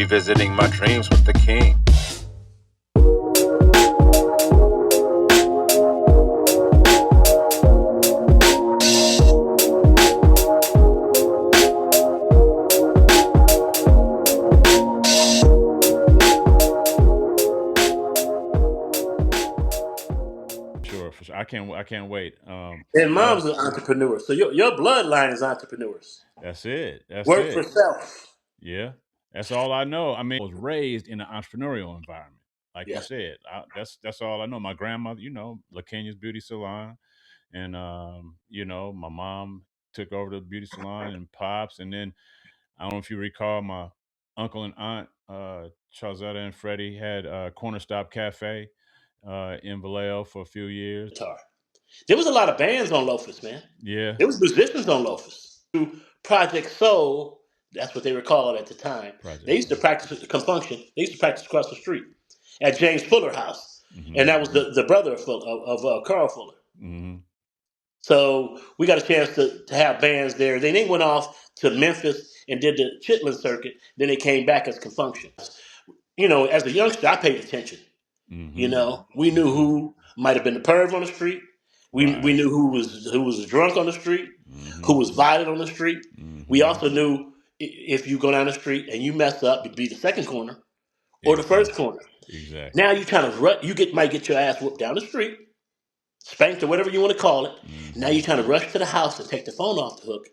revisiting my dreams with the king. For sure. I can't wait. And mom's an entrepreneur, so your bloodline is entrepreneurs. That's it. That's Work for it. self. Yeah, that's all I know. I mean, I was raised in an entrepreneurial environment, like you Yes. said. That's all I know. My grandmother, LaKenya's beauty salon, and my mom took over the beauty salon and pops, and then I don't know if you recall, my uncle and aunt, Charlzetta and Freddie, had Corner Stop Cafe in Vallejo for a few years. Guitar. There was a lot of bands on Loafers, man. Yeah, There was musicians on Loafers. Project Soul, that's what they were called at the time. They Project used to Soul. practice at the Confunction. They used to practice across the street at James Fuller House, and that was Mm-hmm. the brother of Carl Fuller. Mm-hmm. So we got a chance to have bands there. Then they went off to Memphis and did the Chitlin circuit. Then they came back as Confunction. As a youngster, I paid attention. Mm-hmm. We knew Mm-hmm. who might have been the perv on the street. We Right. knew who was drunk on the street, Mm-hmm. who was violent on the street. We Mm-hmm. also knew if you go down the street and you mess up, it'd be the second corner or the first Exactly. corner. Exactly. Now you kind of might get your ass whooped down the street, spanked or whatever you want to call it. Now Mm-hmm. you're trying to rush to the house and take the phone off the hook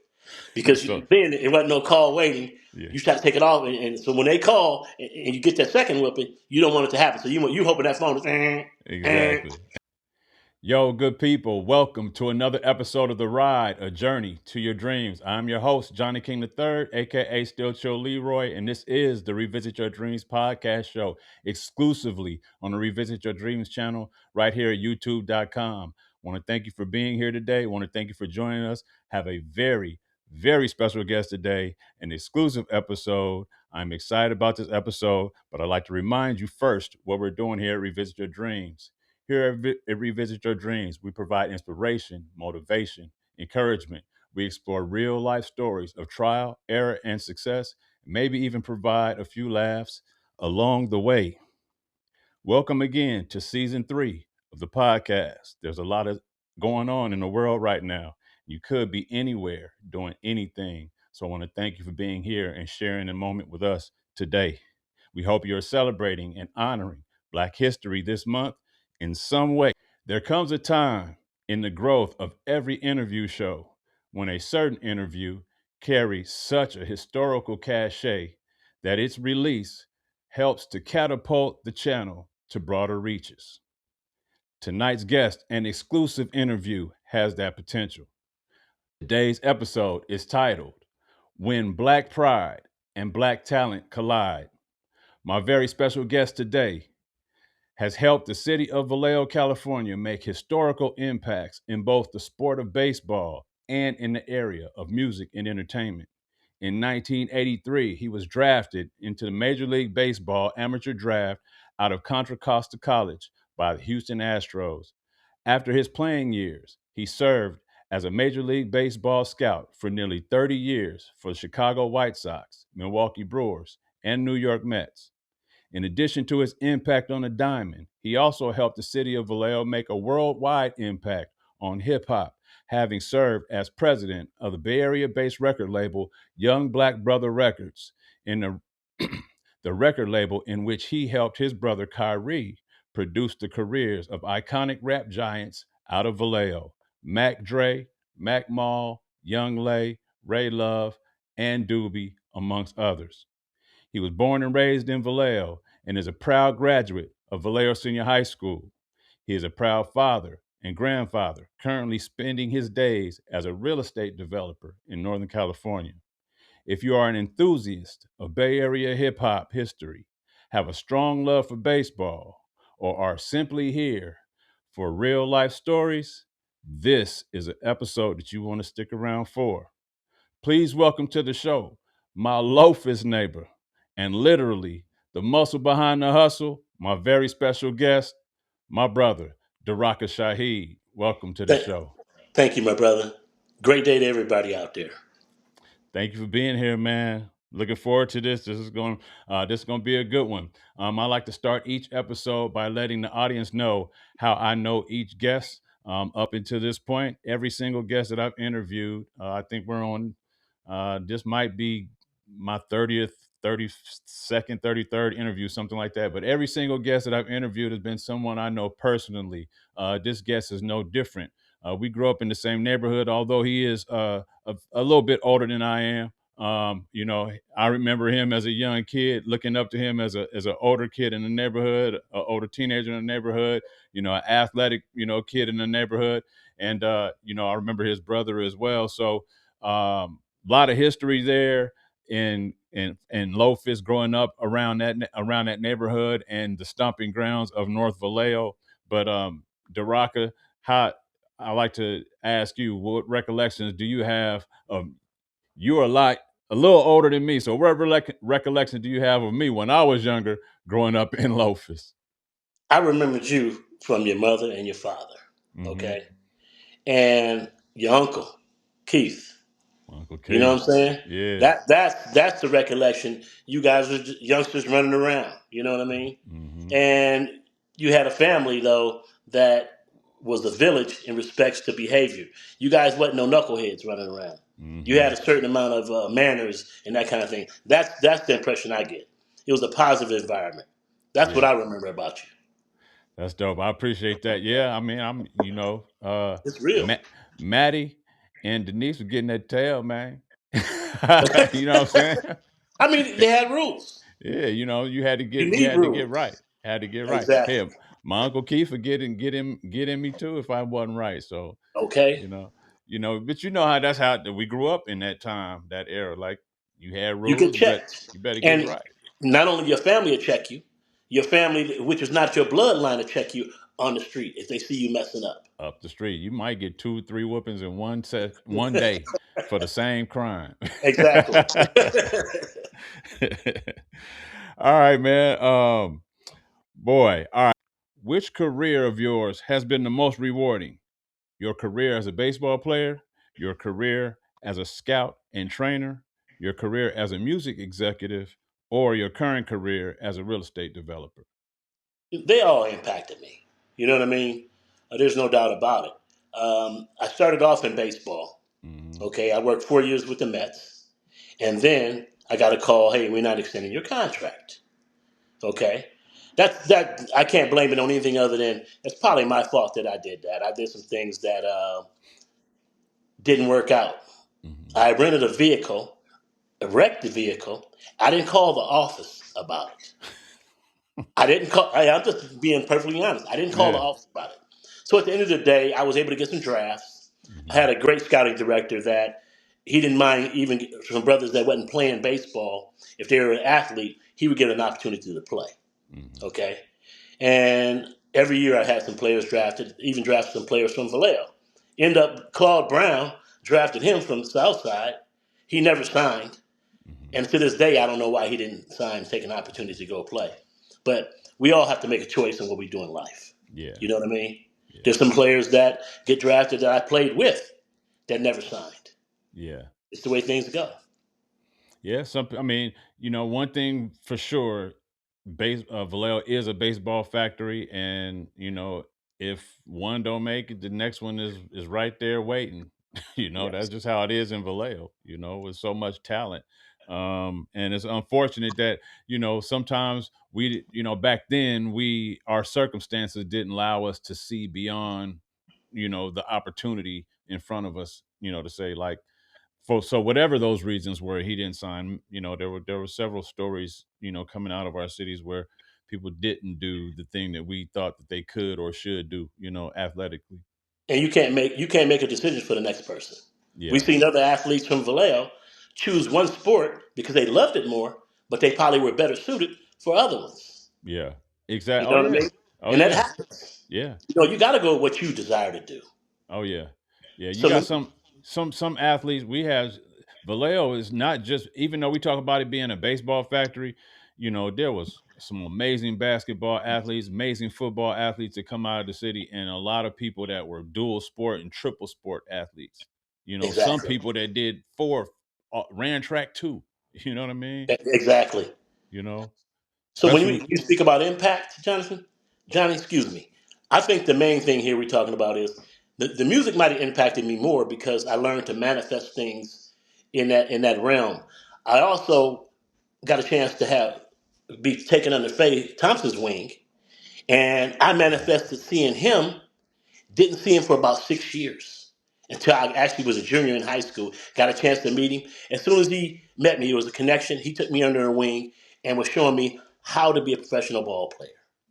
because So then it wasn't no call waiting. yeah, You try to take it off, and so when they call and you get that second whipping, you don't want it to happen. So you hoping that phone is. exactly. Yo, good people, welcome to another episode of The Ride, a journey to your dreams. I'm your host, Johnny King III, aka Still Chill Leroy, and this is the Revisit Your Dreams podcast show, exclusively on the Revisit Your Dreams channel right here at youtube.com. Want to thank you for being here today. Want to thank you for joining us. Have a very, very special guest today, an exclusive episode. I'm excited about this episode, but I'd like to remind you first what we're doing here at Revisit Your Dreams. Here at Revisit Your Dreams, we provide inspiration, motivation, encouragement. We explore real life stories of trial, error, and success, maybe even provide a few laughs along the way. Welcome again to season 3 of the podcast. There's a lot of going on in the world right now. You could be anywhere doing anything. So I want to thank you for being here and sharing a moment with us today. We hope you're celebrating and honoring Black History this month in some way. There comes a time in the growth of every interview show when a certain interview carries such a historical cachet that its release helps to catapult the channel to broader reaches. Tonight's guest and exclusive interview has that potential. Today's episode is titled When Black Pride and Black Talent Collide. My very special guest today has helped the city of Vallejo, California make historical impacts in both the sport of baseball and in the area of music and entertainment. In 1983, he was drafted into the Major League Baseball amateur draft out of Contra Costa College by the Houston Astros. After his playing years, he served as a Major League Baseball scout for nearly 30 years for the Chicago White Sox, Milwaukee Brewers, and New York Mets. In addition to his impact on the diamond, he also helped the city of Vallejo make a worldwide impact on hip hop, having served as president of the Bay Area-based record label Young Black Brotha Records, in the record label in which he helped his brother Khayree produce the careers of iconic rap giants out of Vallejo: Mac Dre, Mac Mall, Young Lay, Ray Love, and Dubee, amongst others. He was born and raised in Vallejo and is a proud graduate of Vallejo Senior High School. He is a proud father and grandfather, currently spending his days as a real estate developer in Northern California. If you are an enthusiast of Bay Area hip hop history, have a strong love for baseball, or are simply here for real life stories, this is an episode that you want to stick around for. Please welcome to the show my loafers neighbor and literally the muscle behind the hustle, my very special guest, my brother, Daraka Shaheed. Welcome to the Th- show. Thank you, my brother. Great day to everybody out there. Thank you for being here, man. Looking forward to this. This is going to be a good one. I like to start each episode by letting the audience know how I know each guest. Up until this point, every single guest that I've interviewed, I think we're on. This might be my 30th, 32nd, 33rd interview, something like that. But every single guest that I've interviewed has been someone I know personally. This guest is no different. We grew up in the same neighborhood, although he is a little bit older than I am. I remember him as a young kid, looking up to him as an older kid in the neighborhood, an older teenager in the neighborhood, an athletic, kid in the neighborhood. And I remember his brother as well. So a lot of history there in Loftus, growing up around that neighborhood and the stomping grounds of North Vallejo. But Daraka, how I like to ask you, what recollections do you have of you are a little older than me. So what recollection do you have of me when I was younger growing up in Loftus? I remembered you from your mother and your father, Mm-hmm. okay, and your uncle Keith. Uncle You know what Keith. I'm saying? Yeah. That's the recollection. You guys were youngsters running around. You know what I mean? Mm-hmm. And you had a family though that was a village in respects to behavior. You guys wasn't no knuckleheads running around. You Mm-hmm. had a certain amount of manners and that kind of thing. That's the impression I get. It was a positive environment. That's what Yeah. I remember about you. That's dope. I appreciate that. Yeah. I mean, It's real. Maddie and Denise were getting that tail, man. You know what I'm saying? I mean, they had rules. Yeah, you had to You you need had to get right. rules. Had to get right. Exactly. Hey, my Uncle Keith would get in me too if I wasn't right. So, Okay. you know, but that's how we grew up in that time, that era. Like you had You rules, get checked. you better get it And right. not only your family will check you, your family, which is not your bloodline, will check you on the street if they see you messing up. Up the street, you might get 2, 3 whoopings in one day for the same crime. Exactly. All right, man. Boy, all right. Which career of yours has been the most rewarding? Your career as a baseball player, your career as a scout and trainer, your career as a music executive, or your current career as a real estate developer? They all impacted me. You know what I mean? There's no doubt about it. I started off in baseball. Mm-hmm. Okay. I worked 4 years with the Mets. And then I got a call, hey, we're not extending your contract. Okay. That I can't blame it on anything other than it's probably my fault that I did that. I did some things that didn't work out. Mm-hmm. I rented a vehicle, wrecked the vehicle. I didn't call the office about it. I didn't call. I'm just being perfectly honest. I didn't call the Yeah. office about it. So at the end of the day, I was able to get some drafts. I Mm-hmm. had a great scouting director that he didn't mind even some brothers that wasn't playing baseball. If they were an athlete, he would get an opportunity to play. Mm-hmm. Okay, and every year I had some players drafted, even drafted some players from Vallejo. End up Claude Brown drafted him from the South Side. He never signed. Mm-hmm. And to this day, I don't know why he didn't sign, take an opportunity to go play. But we all have to make a choice in what we do in life. Yeah. You know what I mean? Yeah. There's some players that get drafted that I played with that never signed. Yeah. It's the way things go. Yeah. I mean, one thing for sure, Vallejo is a baseball factory, and if one don't make it, the next one is right there waiting. That's Yes. just how it is in Vallejo. With so much talent, and it's unfortunate that sometimes back then our circumstances didn't allow us to see beyond the opportunity in front of us. To say like so whatever those reasons were, he didn't sign. There were several stories, coming out of our cities where people didn't do the thing that we thought that they could or should do, athletically. And you can't make a decision for the next person. We've Yeah, seen other athletes from Vallejo choose one sport because they loved it more, but they probably were better suited for other ones. yeah, You exactly. know Oh what I yeah, mean? oh And that yeah, happens. yeah. You got to go with what you desire to do. Oh yeah, yeah. You So got me, some athletes. We have Vallejo is not just, even though we talk about it being a baseball factory. There was some amazing basketball athletes, amazing football athletes that come out of the city, and a lot of people that were dual sport and triple sport athletes. Some exactly. people that did four, ran track too. You know what I mean? Exactly. You know, So when especially you speak about impact, Jonathan, Johnny, excuse me, I think the main thing here we're talking about is the music might have impacted me more because I learned to manifest things in that realm. I also got a chance to have be taken under Faye Thompson's wing, and I manifested seeing him. Didn't see him for about 6 years until I actually was a junior in high school. Got a chance to meet him. As soon as he met me, it was a connection. He took me under a wing and was showing me how to be a professional ball player,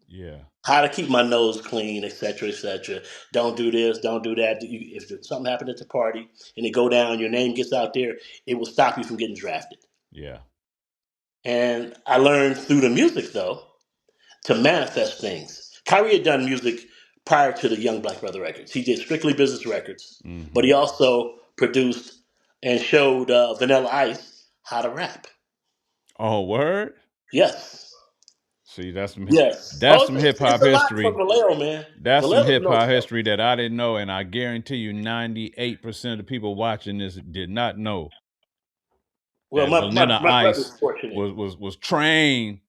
yeah, how to keep my nose clean, etc., etc. Don't do this, don't do that. If something happened at the party and it go down, your name gets out there, it will stop you from getting drafted. yeah, And I learned through the music, though, to manifest things. Khayree had done music prior to the Young Black Brother Records. He did strictly business records, but hmm he also produced and showed Vanilla Ice how to rap. Oh, word. Yes, See, yes. that's Oh, some it's, hip it's hop a lot for history. Vallejo, man. That's some Vallejo hip knows hop stuff. history that I didn't know, and I guarantee you, 98% of the people watching this did not know Well, that Vanilla my Ice brother's fortunate. was trained,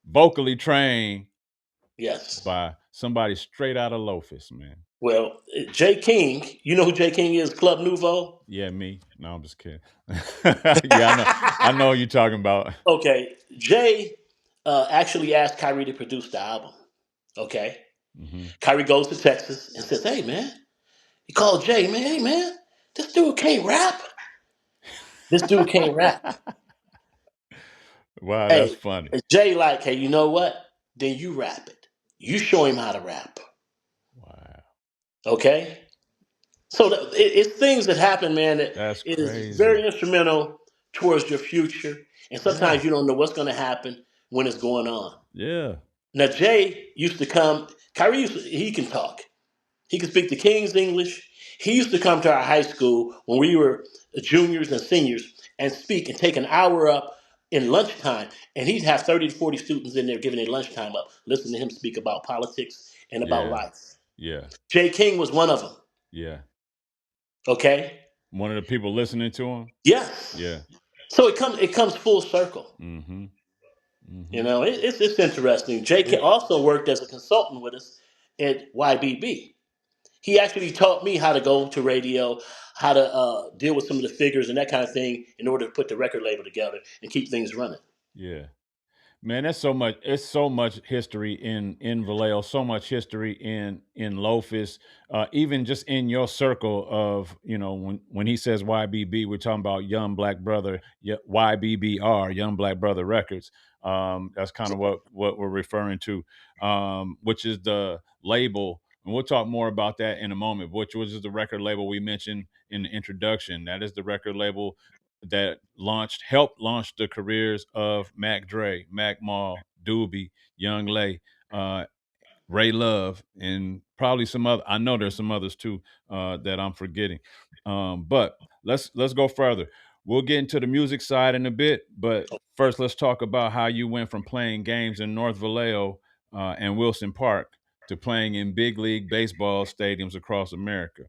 vocally trained Yes. by somebody straight out of Lofus, man. Well, Jay King, you know who Jay King is? Club Nouveau. Yeah, me. No, I'm just kidding. Yeah, I know. I know what you're talking about. Okay, Jay actually asked Kyrie to produce the album. Okay, Hmm. Kyrie goes to Texas and says, "Hey, man," he called Jay, man. "Hey, man, this dude can't rap. This dude can't rap." Wow, that's Hey, funny. and Jay like, "Hey, you know what? Then you rap it. You show him how to rap." Wow, Okay, so it's things that happen, man. That that's it is very crazy. instrumental towards your future, and Yeah, sometimes you don't know what's going to happen when it's going on. yeah, Now, Jay used to come. Kyrie, he can talk. He could speak the King's English. He used to come to our high school when we were juniors and seniors and speak and take an hour up in lunchtime. And he'd have 30 to 40 students in there giving their lunchtime up, listening to him speak about politics and about yeah, life. yeah, Jay King was one of them. yeah. Okay? One of the people listening to him. Yes. Yeah. So it comes full circle. Mm-hmm. You Mm-hmm. know, it's interesting. Jay King It. also worked as a consultant with us at YBB. He actually taught me how to go to radio, how to deal with some of the figures and that kind of thing in order to put the record label together and keep things running. Yeah. Man, that's so much. It's so much history in Vallejo. So much history in Lofus. Even just in your circle of when he says YBB, we're talking about Young Black Brother, YBBR, Young Black Brother Records. That's kind of what we're referring to, which is the label. And we'll talk more about that in a moment. Which was the record label we mentioned in the introduction. That is the record label that helped launch the careers of Mac Dre, Mac Mall, Dubee, Young Lay, uh, Ray Love, and probably some other. I know there's some others too that I'm forgetting. But let's go further. We'll get into the music side in a bit, but first let's talk about how you went from playing games in North Vallejo and Wilson Park to playing in big league baseball stadiums across America.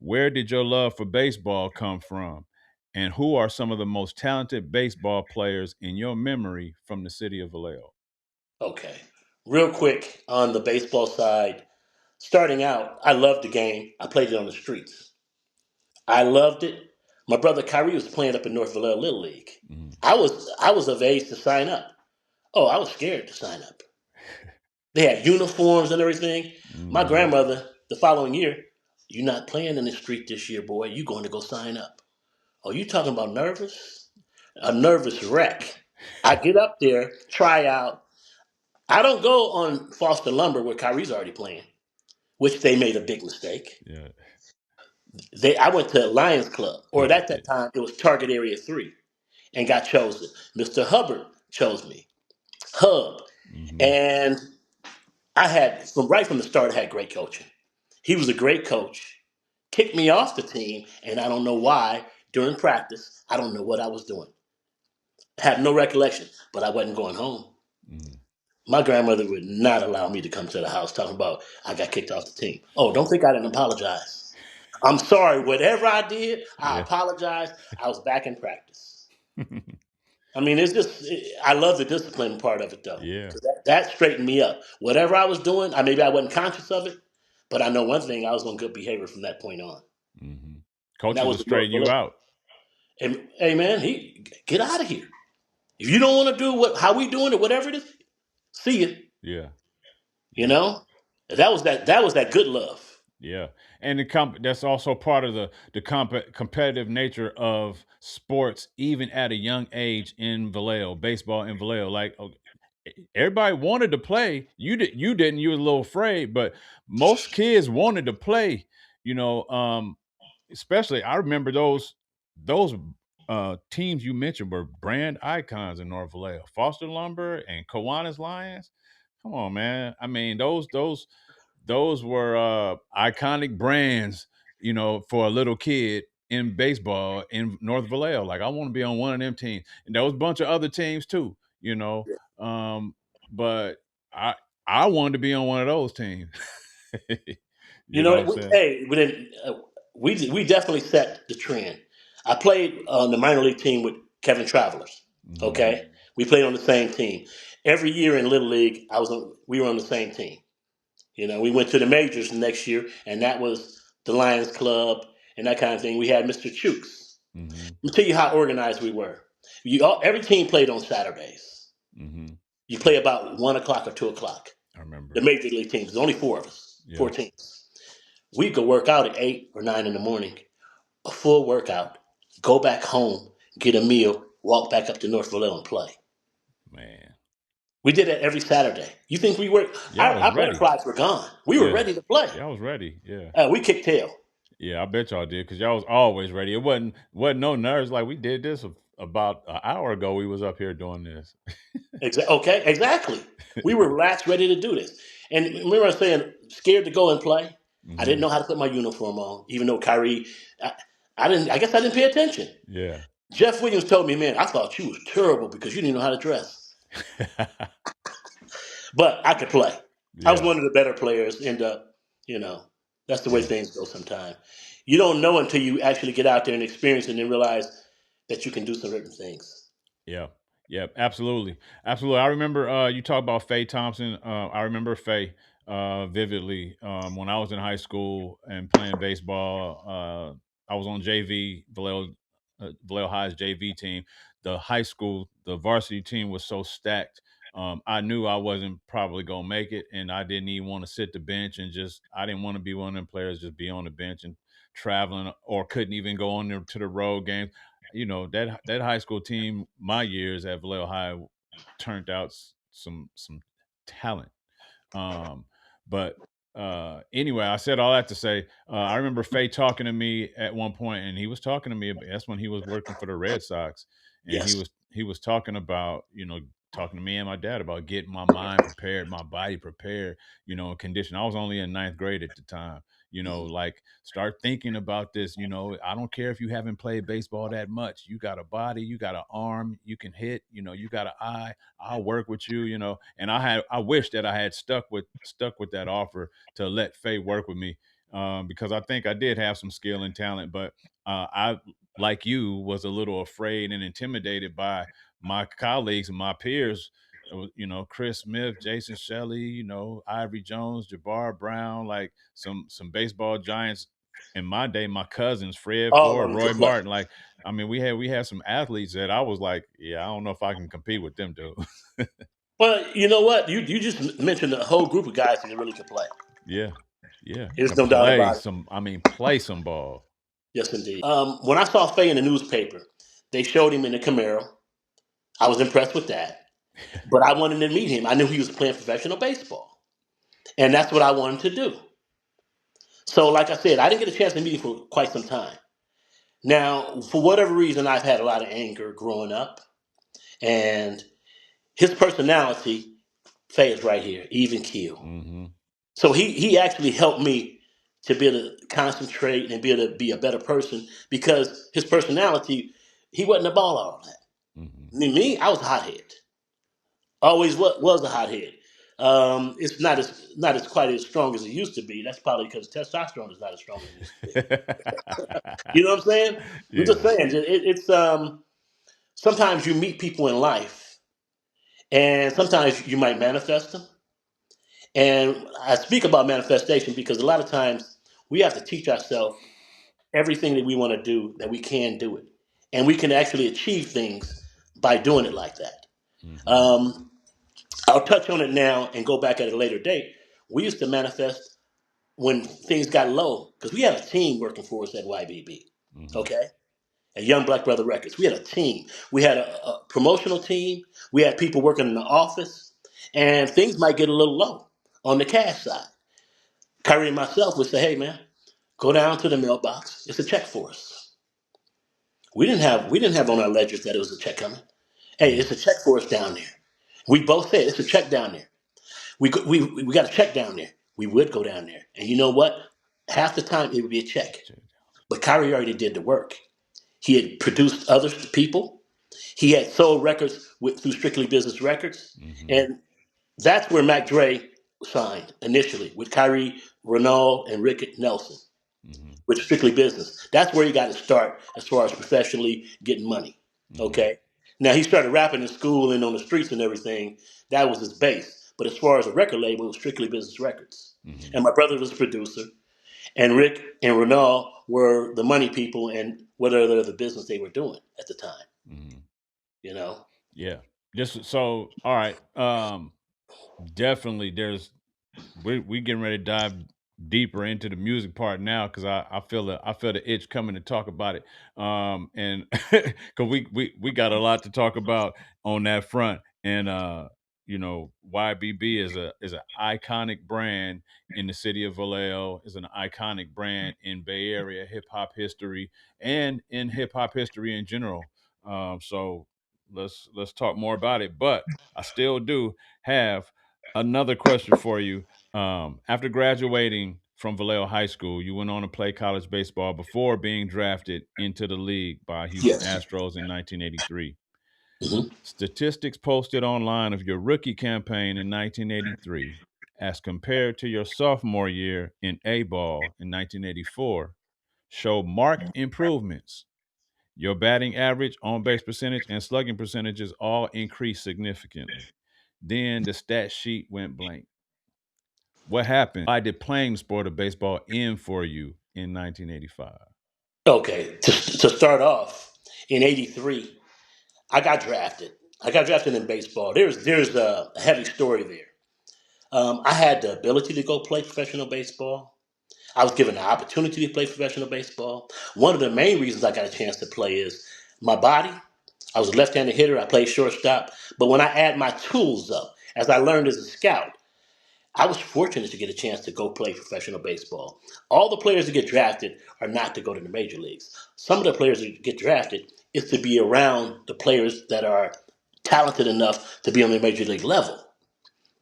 Where did your love for baseball come from? And who are some of the most talented baseball players in your memory from the city of Vallejo? Okay. Real quick on the baseball side, starting out, I loved the game. I played it on the streets. I loved it. My brother Kyrie was playing up in North Vallejo Little League. Mm, I was of age to sign up. Oh, I was scared to sign up. They had uniforms and everything. My hmm. grandmother, the following year, "You're not playing in the street this year, boy. You going to go sign up." Oh, you talking about nervous? A nervous wreck. I get up there, try out. I don't go on Foster Lumber where Kyrie's already playing, which they made a big mistake. Yeah. I went to Lions Club, or Oh, at yeah. that time it was Target Area 3, and got chosen. Mr. Hubbard chose me. Hub. Hmm. And I had from the start I had great coaching. He was a great coach. Kicked me off the team, and I don't know why. During practice, I don't know what I was doing. I have no recollection, but I wasn't going home. Hmm. My grandmother would not allow me to come to the house talking about I got kicked off the team. Oh, don't think I didn't apologize. I'm sorry. Whatever I did, I Yeah. apologize. I was back in practice. I mean, it's just I love the discipline part of it though, Yeah. because that straightened me up. Whatever I was doing, maybe I wasn't conscious of it, but I know one thing: I was on good behavior from that point on, Hmm. and that Coaches will was the North straighten you Village. out. And hey, man, he get out of here. If you don't want to do how we doing it, whatever it is, see you. Yeah. You Yeah. know, that was that good love. Yeah, and that's also part of the competitive nature of sports, even at a young age in Vallejo, baseball in Vallejo. Like everybody wanted to play. You didn't. You was a little afraid, but most kids wanted to play. You know, especially I remember those teams you mentioned were brand icons in North Vallejo, Foster Lumber and Kiwanis Lions. Come on, man. I mean, those were iconic brands, for a little kid in baseball in North Vallejo. Like I want to be on one of them teams, and there was a bunch of other teams too. You know, um, but I I wanted to be on one of those teams. You You know know, what I'm saying? hey, we definitely set the trend. I played on the minor league team with Kevin Travelers. Hmm. Okay, we played on the same team. Every year in Little League, we were on the same team. We went to the majors the next year, and that was the Lions Club and that kind of thing. We had Mr. Chooks. Hmm. Let me tell you how organized we were. Every team played on Saturdays. Hmm. You play about 1 o'clock or 2 o'clock. I remember. The major league teams. There's only four of us, Yeah, 4 teams. We could work out at 8 or 9 in the morning, a full workout, go back home, get a meal, walk back up to North Vallejo and play. man. We did that every Saturday. You think we were? Y'all was Our ready. butterflies were gone. We were Yeah, ready to play. y'all was ready. Yeah. We kicked tail. Yeah, I bet y'all did because y'all was always ready. It wasn't no nerves. Like we did this about an hour ago. We was up here doing this. Okay, exactly. We were relaxed, ready to do this. And remember, I was saying scared to go and play. I didn't Hmm. know how to put my uniform on, even though Khayree. I, I didn't. I guess I didn't pay attention. Yeah. Jeff Williams told me, "Man, I thought you was terrible because you didn't know how to dress." But I could play. I was Yeah. one of the better players. End up, you know, that's the way Yeah. things go. Sometimes you don't know until you actually get out there and experience it and then realize that you can do certain things. Yeah. Yeah. Absolutely. Absolutely. I remember you talk about Faye Thompson. I remember Faye vividly when I was in high school and playing baseball. I was on JV, Vallejo High's JV team. The high school, the varsity team was so stacked. I knew I wasn't probably gonna make it, and I didn't even want to sit the bench and I didn't want to be one of them players just be on the bench and traveling, or couldn't even go on there to the road games. That high school team, my years at Vallejo High, turned out some talent. Um, but anyway, I said all that to say, I remember Faye talking to me at one point, and he was talking to me. That's when he was working for the Red Sox, and he Yes. was he was talking about talking to me and my dad about getting my mind prepared, my body prepared, in condition. I was only in ninth grade at the time. Like start thinking about this. I don't care if you haven't played baseball that much. You got a body, you got an arm, you can hit. You got an eye. I'll work with you, And I wish that I had stuck with that offer to let Faye work with me, because I think I did have some skill and talent, but I, like you, was a little afraid and intimidated by my colleagues and my peers. Chris Smith, Jason Shelley, Ivory Jones, Jabbar Brown, like some baseball giants in my day. My cousins, Fred All of Ford, them Roy could play. Martin, like I mean, we had some athletes that I was like, yeah, I don't know if I can compete with them, dude. But you know what? You just mentioned a whole group of guys that really could play. Yeah, yeah, There's can no doubt play about it. some. I mean, play some ball. Yes, indeed. When I saw Faye in the newspaper, they showed him in the Camaro. I was impressed with that. But I wanted to meet him. I knew he was playing professional baseball. And that's what I wanted to do. So, like I said, I didn't get a chance to meet him for quite some time. Now, for whatever reason, I've had a lot of anger growing up. And his personality, Faye is right here, even keel. Hmm. So he actually helped me to be able to concentrate and be able to be a better person because his personality, he wasn't a ball all that. Hmm. Me, I was a hothead. Always was a hothead. It's not as quite as strong as it used to be. That's probably because testosterone is not as strong as it used to be. You know what I'm saying? I'm just Yeah. saying. It's. Sometimes you meet people in life, and sometimes you might manifest them. And I speak about manifestation because a lot of times we have to teach ourselves everything that we want to do that we can do it, and we can actually achieve things by doing it like that. Mm-hmm. Um, I'll touch on it now and go back at a later date. We used to manifest when things got low because we had a team working for us at YBB. Mm-hmm. Okay, at Young Black Brother Records, we had a team. We had a promotional team. We had people working in the office, and things might get a little low on the cash side. Khayree and myself would say, "Hey, man, go down to the mailbox. It's a check for us." We didn't have on our ledgers that it was a check coming. Hey, Mm-hmm. it's a check for us down there. We both said it's a check down there. We got a check down there. We would go down there, and you know what? Half the time it would be a check. But Khayree already did the work. He had produced other people. He had sold records through Strictly Business Records, Mm-hmm. and that's where Mac Dre signed initially with Khayree, Renault, and Rick Nelson Mm-hmm. with Strictly Business. That's where he got to start as far as professionally getting money. Mm-hmm. Okay. Now he started rapping in school and on the streets and everything. That was his base. But as far as a record label, it was Strictly Business Records. Mm-hmm. And my brother was a producer, and Rick and Renault were the money people and whatever the business they were doing at the time. Mm-hmm. You know. Yeah. Just so all right. Definitely there's we getting ready to dive deeper into the music part now because I feel the itch coming to talk about it. And because we got a lot to talk about on that front. And you know, YBB is an iconic brand in the city of Vallejo, is an iconic brand in Bay Area hip hop history and in hip hop history in general. So let's talk more about it. But I still do have another question for you. After graduating from Vallejo High School, you went on to play college baseball before being drafted into the league by Houston Yes. Astros in 1983. Hmm. Statistics posted online of your rookie campaign in 1983 as compared to your sophomore year in A ball in 1984 show marked improvements. Your batting average, on base percentage, and slugging percentages all increased significantly. Then the stat sheet went blank. What happened? Why did playing the sport of baseball end for you in 1985? Okay. To start off, in '83, I got drafted. I got drafted in baseball. There's a heavy story there. I had the ability to go play professional baseball. I was given the opportunity to play professional baseball. One of the main reasons I got a chance to play is my body. I was a left-handed hitter. I played shortstop. But when I add my tools up, as I learned as a scout, I was fortunate to get a chance to go play professional baseball. All the players that get drafted are not to go to the major leagues. Some of the players that get drafted is to be around the players that are talented enough to be on the major league level.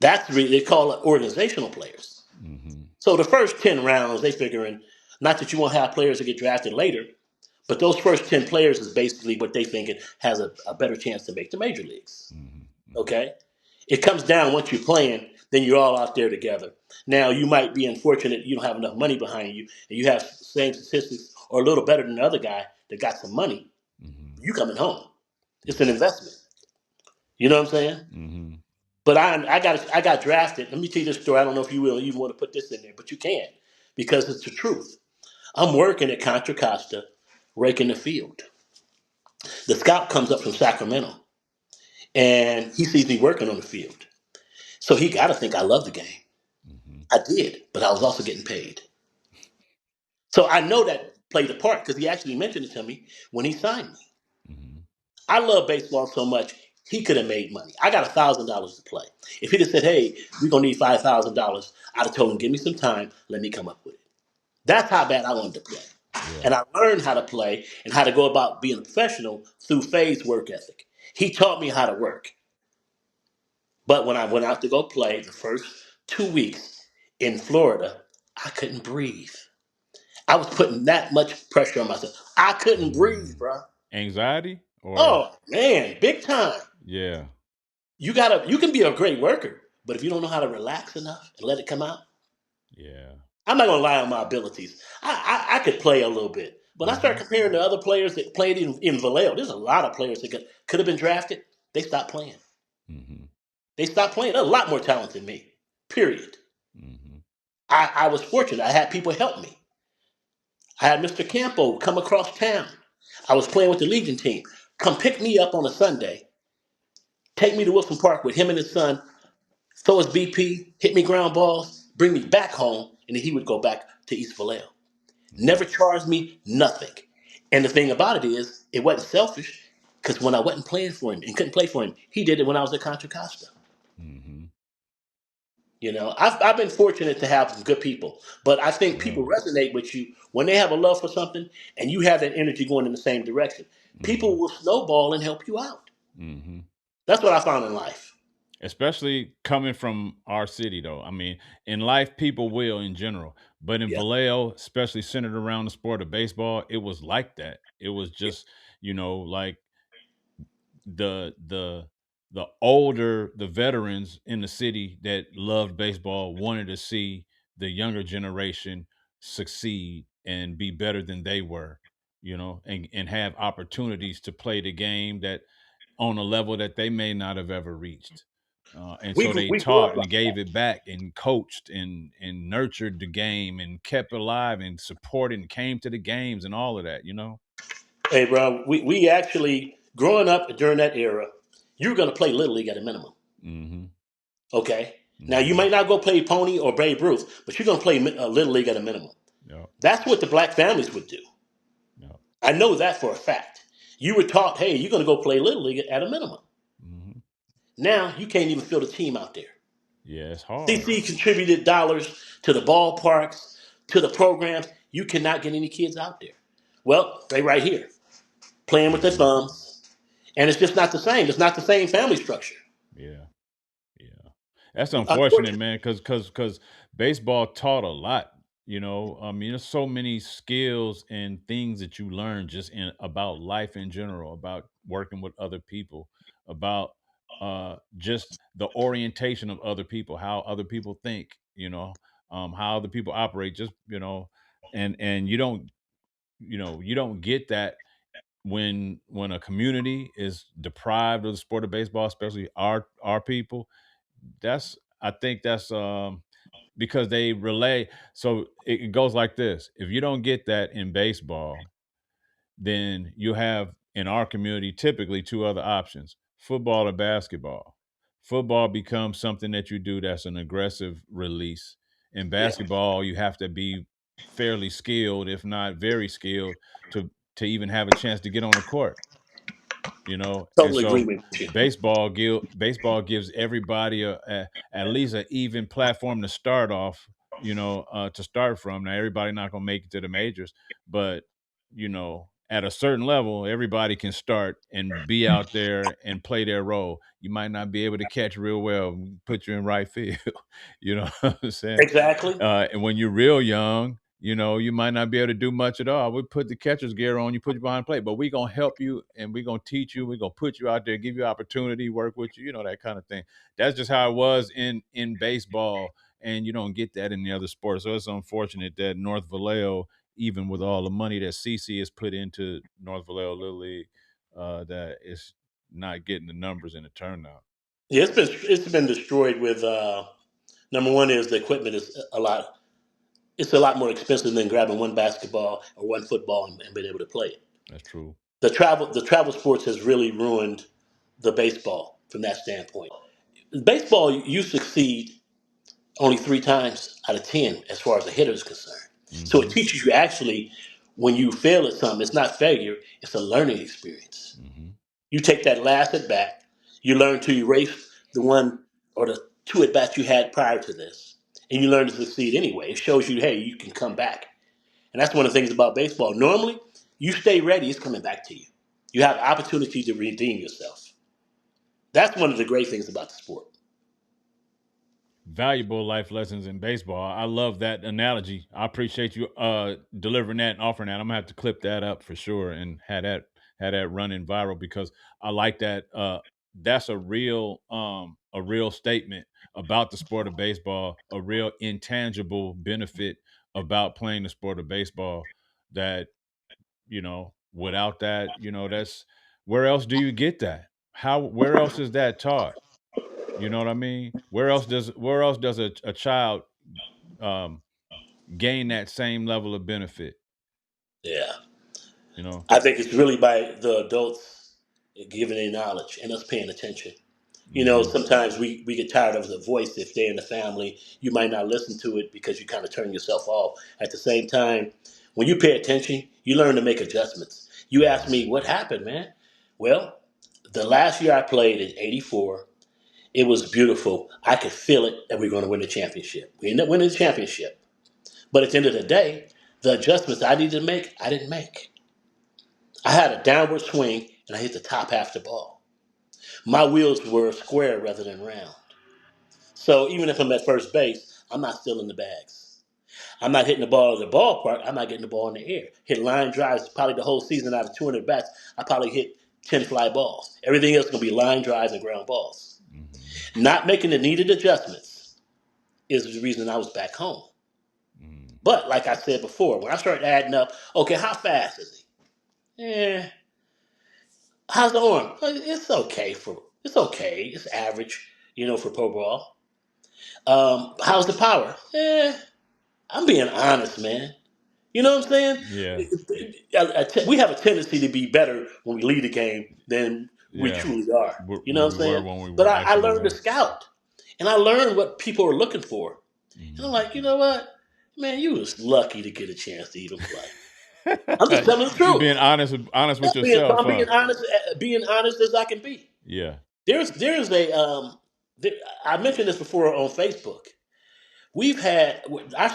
That's really, they call it organizational players. Mm-hmm. So the first 10 rounds, they figuring, not that you won't have players that get drafted later, but those first 10 players is basically what they think it has a better chance to make the major leagues. Mm-hmm. Okay? It comes down once you're playing, then you're all out there together. Now you might be unfortunate you don't have enough money behind you and you have same statistics or a little better than the other guy that got some money. Mm-hmm. You coming home. It's an Yeah. investment. You know what I'm saying? Mm-hmm. But I got drafted. Let me tell you this story. I don't know if you will even want to put this in there, but you can because it's the truth. I'm working at Contra Costa, raking the field. The scout comes up from Sacramento and he sees me working on the field. So he got to think I love the game. Mm-hmm. I did, but I was also getting paid. So I know that played a part because he actually mentioned it to me when he signed me. Mm-hmm. I love baseball so much, he could have made money. I got $1,000 to play. If he'd have said, hey, we're going to need $5,000, I'd have told him, give me some time, let me come up with it. That's how bad I wanted to play. Yeah. And I learned how to play and how to go about being a professional through Faye's work ethic. He taught me how to work. But when I went out to go play the first 2 weeks in Florida, I couldn't breathe. I was putting that much pressure on myself. I couldn't breathe, Mm. bro. Anxiety or Oh man, big time. yeah. You can be a great worker, but if you don't know how to relax enough and let it come out, Yeah. I'm not gonna lie on my abilities. I could play a little bit, When I start Mm-hmm. comparing to other players that played in Vallejo, there's a lot of players that could have been drafted. They stopped playing. Mm-hmm. They stopped playing. They're a lot more talented than me. Period. Mm-hmm. I was fortunate. I had people help me. I had Mr. Campo come across town. I was playing with the Legion team. Come pick me up on a Sunday, take me to Wilson Park with him and his son, throw his BP, hit me ground balls, bring me back home, and then he would go back to East Vallejo. Never Mm-hmm. charged me nothing. And the thing about it is, it wasn't selfish because when I wasn't playing for him and couldn't play for him, he did it when I was at Contra Costa. Mm-hmm. You know, I've been fortunate to have some good people, but I think people Well. resonate with you when they have a love for something and you have that energy going in the same direction. Mm-hmm. People will snowball and help you out. Mm-hmm. That's what I found in life. Especially coming from our city, though. I mean, in life, people will in general, but in Yeah, Vallejo, especially centered around the sport of baseball, it was like that. It was yeah, just, like the the veterans in the city that loved baseball wanted to see the younger generation succeed and be better than they were, and have opportunities to play the game that on a level that they may not have ever reached. And so they we grew taught up and like that. gave it back and coached and nurtured the game and kept it alive and supported and came to the games and all of that. Hey, bro, we actually growing up during that era, you were going to play little league at a minimum. Hmm. Okay, now you Hmm. might not go play pony or Babe Ruth, but you're going to play little league at a minimum. Yep. That's what the black families would do. Yep. I know that for a fact. You were taught, hey, you're going to go play little league at a minimum. Hmm. Now you can't even field a team out there. Yeah, it's hard. CC contributed dollars to the ballparks, to the programs. You cannot get any kids out there. Well, they right here playing with their Hmm. thumbs, and it's just not the same. It's not the same family structure. Yeah. Yeah, that's unfortunate, Unfortunately, man. Because baseball taught a lot. I mean, there's so many skills and things that you learn just in about life in general, about working with other people, about just the orientation of other people, how other people think, how other people operate. Just and you don't get that when a community is deprived of the sport of baseball, especially our people. I think that's because they relay. So it goes like this: if you don't get that in baseball, then you have in our community typically two other options: football or basketball. Football becomes something that you do that's an aggressive release. In yeah, basketball, you have to be fairly skilled, if not very skilled, to even have a chance to get on the court. And totally agree so with you. baseball gives everybody at least an even platform to start off, to start from. Now everybody not going to make it to the majors, but at a certain level everybody can start and be out there and play their role. You might not be able to catch real well, put you in right field. You know what I'm saying? Exactly. And when you're real young, you might not be able to do much at all. We put the catcher's gear on, you put you behind plate, but we're gonna help you and we're gonna teach you, we're gonna put you out there, give you opportunity, work with you, that kind of thing. That's just how it was in baseball, and you don't get that in the other sports. So it's unfortunate that North Vallejo, even with all the money that CC has put into North Vallejo Little League, that it's not getting the numbers and the turnout. Yeah, it's been destroyed with number one is the equipment is a lot. It's a lot more expensive than grabbing one basketball or one football and being able to play it. That's true. The travel sports has really ruined the baseball from that standpoint. Baseball, you succeed only 3 times out of 10 as far as the hitter is concerned. So it Mm-hmm. teaches you actually when you fail at something, it's not failure, it's a learning experience. Mm-hmm. You take that last at bat, you learn to erase the one or the two at bats you had prior to this, and you learn to succeed anyway. It shows you, hey, you can come back. And that's one of the things about baseball. Normally, you stay ready, it's coming back to you. You have opportunity to redeem yourself. That's one of the great things about the sport. Valuable life lessons in baseball. I love that analogy. I appreciate you delivering that and offering that. I'm gonna have to clip that up for sure and had that running viral because I like that. That's a real statement about the sport of baseball, a real intangible benefit about playing the sport of baseball that without that, that's where else do you get that? Where else is that taught? You know what I mean? Where else does a child um, gain that same level of benefit? Yeah. You know? I think it's really by the adults giving their knowledge and us paying attention. Hmm. Sometimes we get tired of the voice if they're in the family. You might not listen to it because you kind of turn yourself off. At the same time, when you pay attention, you learn to make adjustments. You ask Hmm. me, what happened, man? Well, the last year I played in '84, it was beautiful. I could feel it that we are going to win the championship. We ended up winning the championship. But at the end of the day, the adjustments I needed to make, I didn't make. I had a downward swing and I hit the top half of the ball. My wheels were square rather than round. So even if I'm at first base, I'm not still in the bags. I'm not hitting the ball at the ballpark. I'm not getting the ball in the air. Hit line drives probably the whole season out of 200 bats. I probably hit 10 fly balls. Everything else is going to be line drives and ground balls. Hmm. Not making the needed adjustments is the reason I was back home. Hmm. But like I said before, when I started adding up, okay, how fast is he? How's the arm? It's okay it's okay. It's average, for pro ball. How's the power? I'm being honest, man. You know what I'm saying? Yeah. We have a tendency to be better when we lead a game than we Yeah. truly are. You know Where what we I'm were saying? when we But were I actually learned to were. scout, and I learned what people are looking for. And I'm like, you Hmm. know what, man, you was lucky to get a chance to even play. I'm just telling the You truth. being honest with yourself, I'm huh? being honest as I can be. Yeah. There's a there, I mentioned this before on Facebook. We've had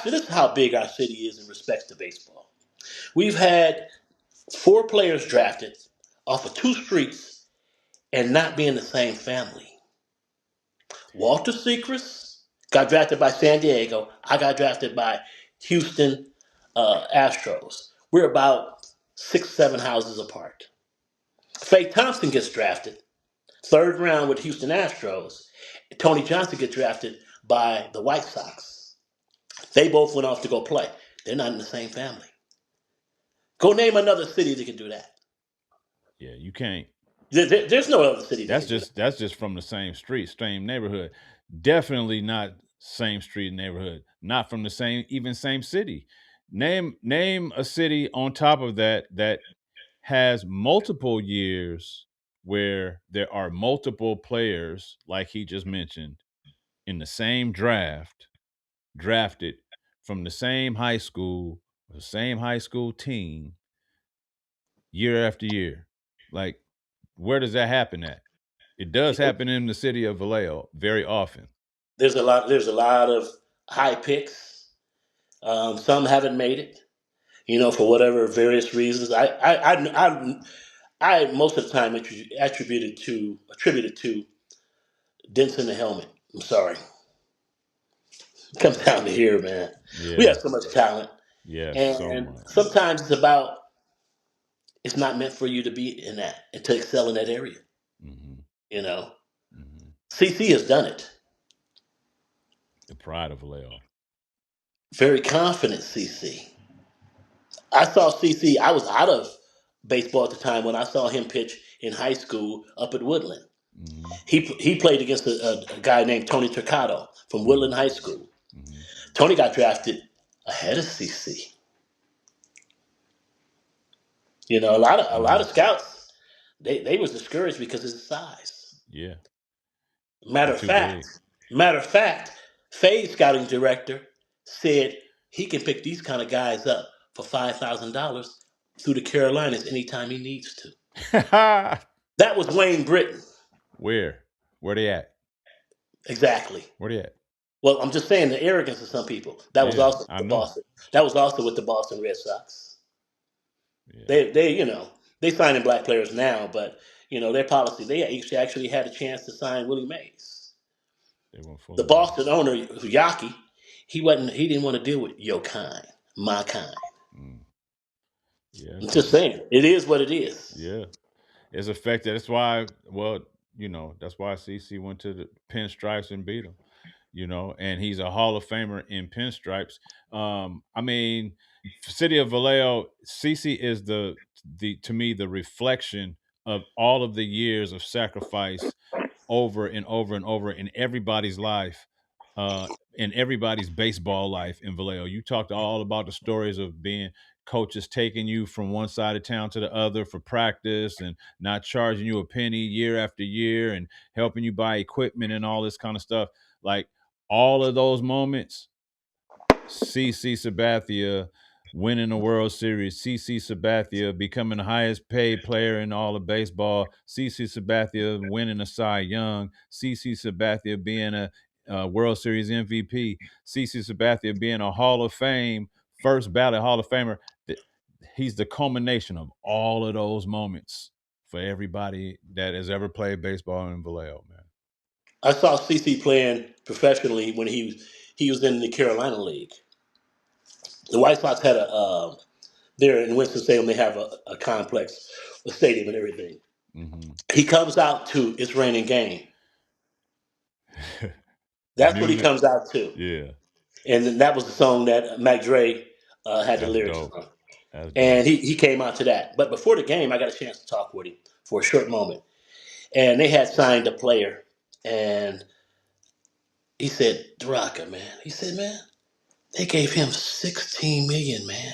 this is how big our city is in respects to baseball. We've had four players drafted off of two streets and not being the same family. Walter Sechrist got drafted by San Diego. I got drafted by Houston Astros. We're about 6, 7 houses apart. Faye Thompson gets drafted third round with Houston Astros. Tony Johnson gets drafted by the White Sox. They both went off to go play. They're not in the same family. Go name another city that can do that. Yeah. You can't. There's no other city that That's can do that. just from the same street, same neighborhood. Definitely not same street neighborhood. Not from the same city. Name a city on top of that has multiple years where there are multiple players, like he just mentioned, in the same drafted from the same high school team, year after year. Like, where does that happen at? It does happen in the city of Vallejo very often. There's a lot of high picks. Some haven't made it, for whatever various reasons. I most of the time attributed to Denson the helmet. I'm sorry. It comes down to here, man. We Yeah. have so much talent, Yes, so and much. sometimes it's not meant for you to be in that and to excel in that area. Hmm. You know, Hmm. CC has done it. The pride of Vallejo. Very confident CC. I saw CC. I was out of baseball at the time when I saw him pitch in high school up at Woodland. Hmm. He played against a guy named Tony Turcato from Hmm. Woodland High School. Hmm. Tony got drafted ahead of CC. A lot of Hmm. scouts they was discouraged because of his size. Yeah, Matter he of too big. fact, matter of fact, Faye's scouting director said he can pick these kind of guys up for $5,000 through the Carolinas anytime he needs to. That was Wayne Britton. Where? Where they at? Exactly. Where they at? Well, I'm just saying the arrogance of some people. That was Yeah, also I the know. Boston. That was also with the Boston Red Sox. Yeah, They signing black players now, but their policy. They actually had a chance to sign Willie Mays. they weren't The fooling with him. Boston owner Yaki, he didn't want to deal with your kind, my kind. Mm. Yeah, I'm just it's saying, it is what it is. yeah, it's affected. That's why. Well, that's why CC went to the pinstripes and beat him. and he's a Hall of Famer in pinstripes. I mean, City of Vallejo, CC is the to me the reflection of all of the years of sacrifice over and over and over in everybody's life, in everybody's baseball life in Vallejo. You talked all about the stories of being coaches taking you from one side of town to the other for practice and not charging you a penny year after year and helping you buy equipment and all this kind of stuff. Like all of those moments, CC Sabathia winning the World Series, CC Sabathia becoming the highest paid player in all of baseball, CC Sabathia winning a Cy Young, CC Sabathia being a World Series MVP, CC Sabathia being a Hall of Fame, first ballot Hall of Famer. He's the culmination of all of those moments for everybody that has ever played baseball in Vallejo, man. I saw CC playing professionally when he was in the Carolina League. The White Sox had there in Winston-Salem, they have a complex, a stadium and everything. Mm-hmm. He comes out to "It's Raining Game." The That's what he music, comes out to. yeah, And then that was the song that Mac Dre had the that's lyrics dope. on. That's And dope. he came out to that. But before the game, I got a chance to talk with him for a short moment. And they had signed a player. And he said, Daraka, man. He said, man, they gave him 16 million, man.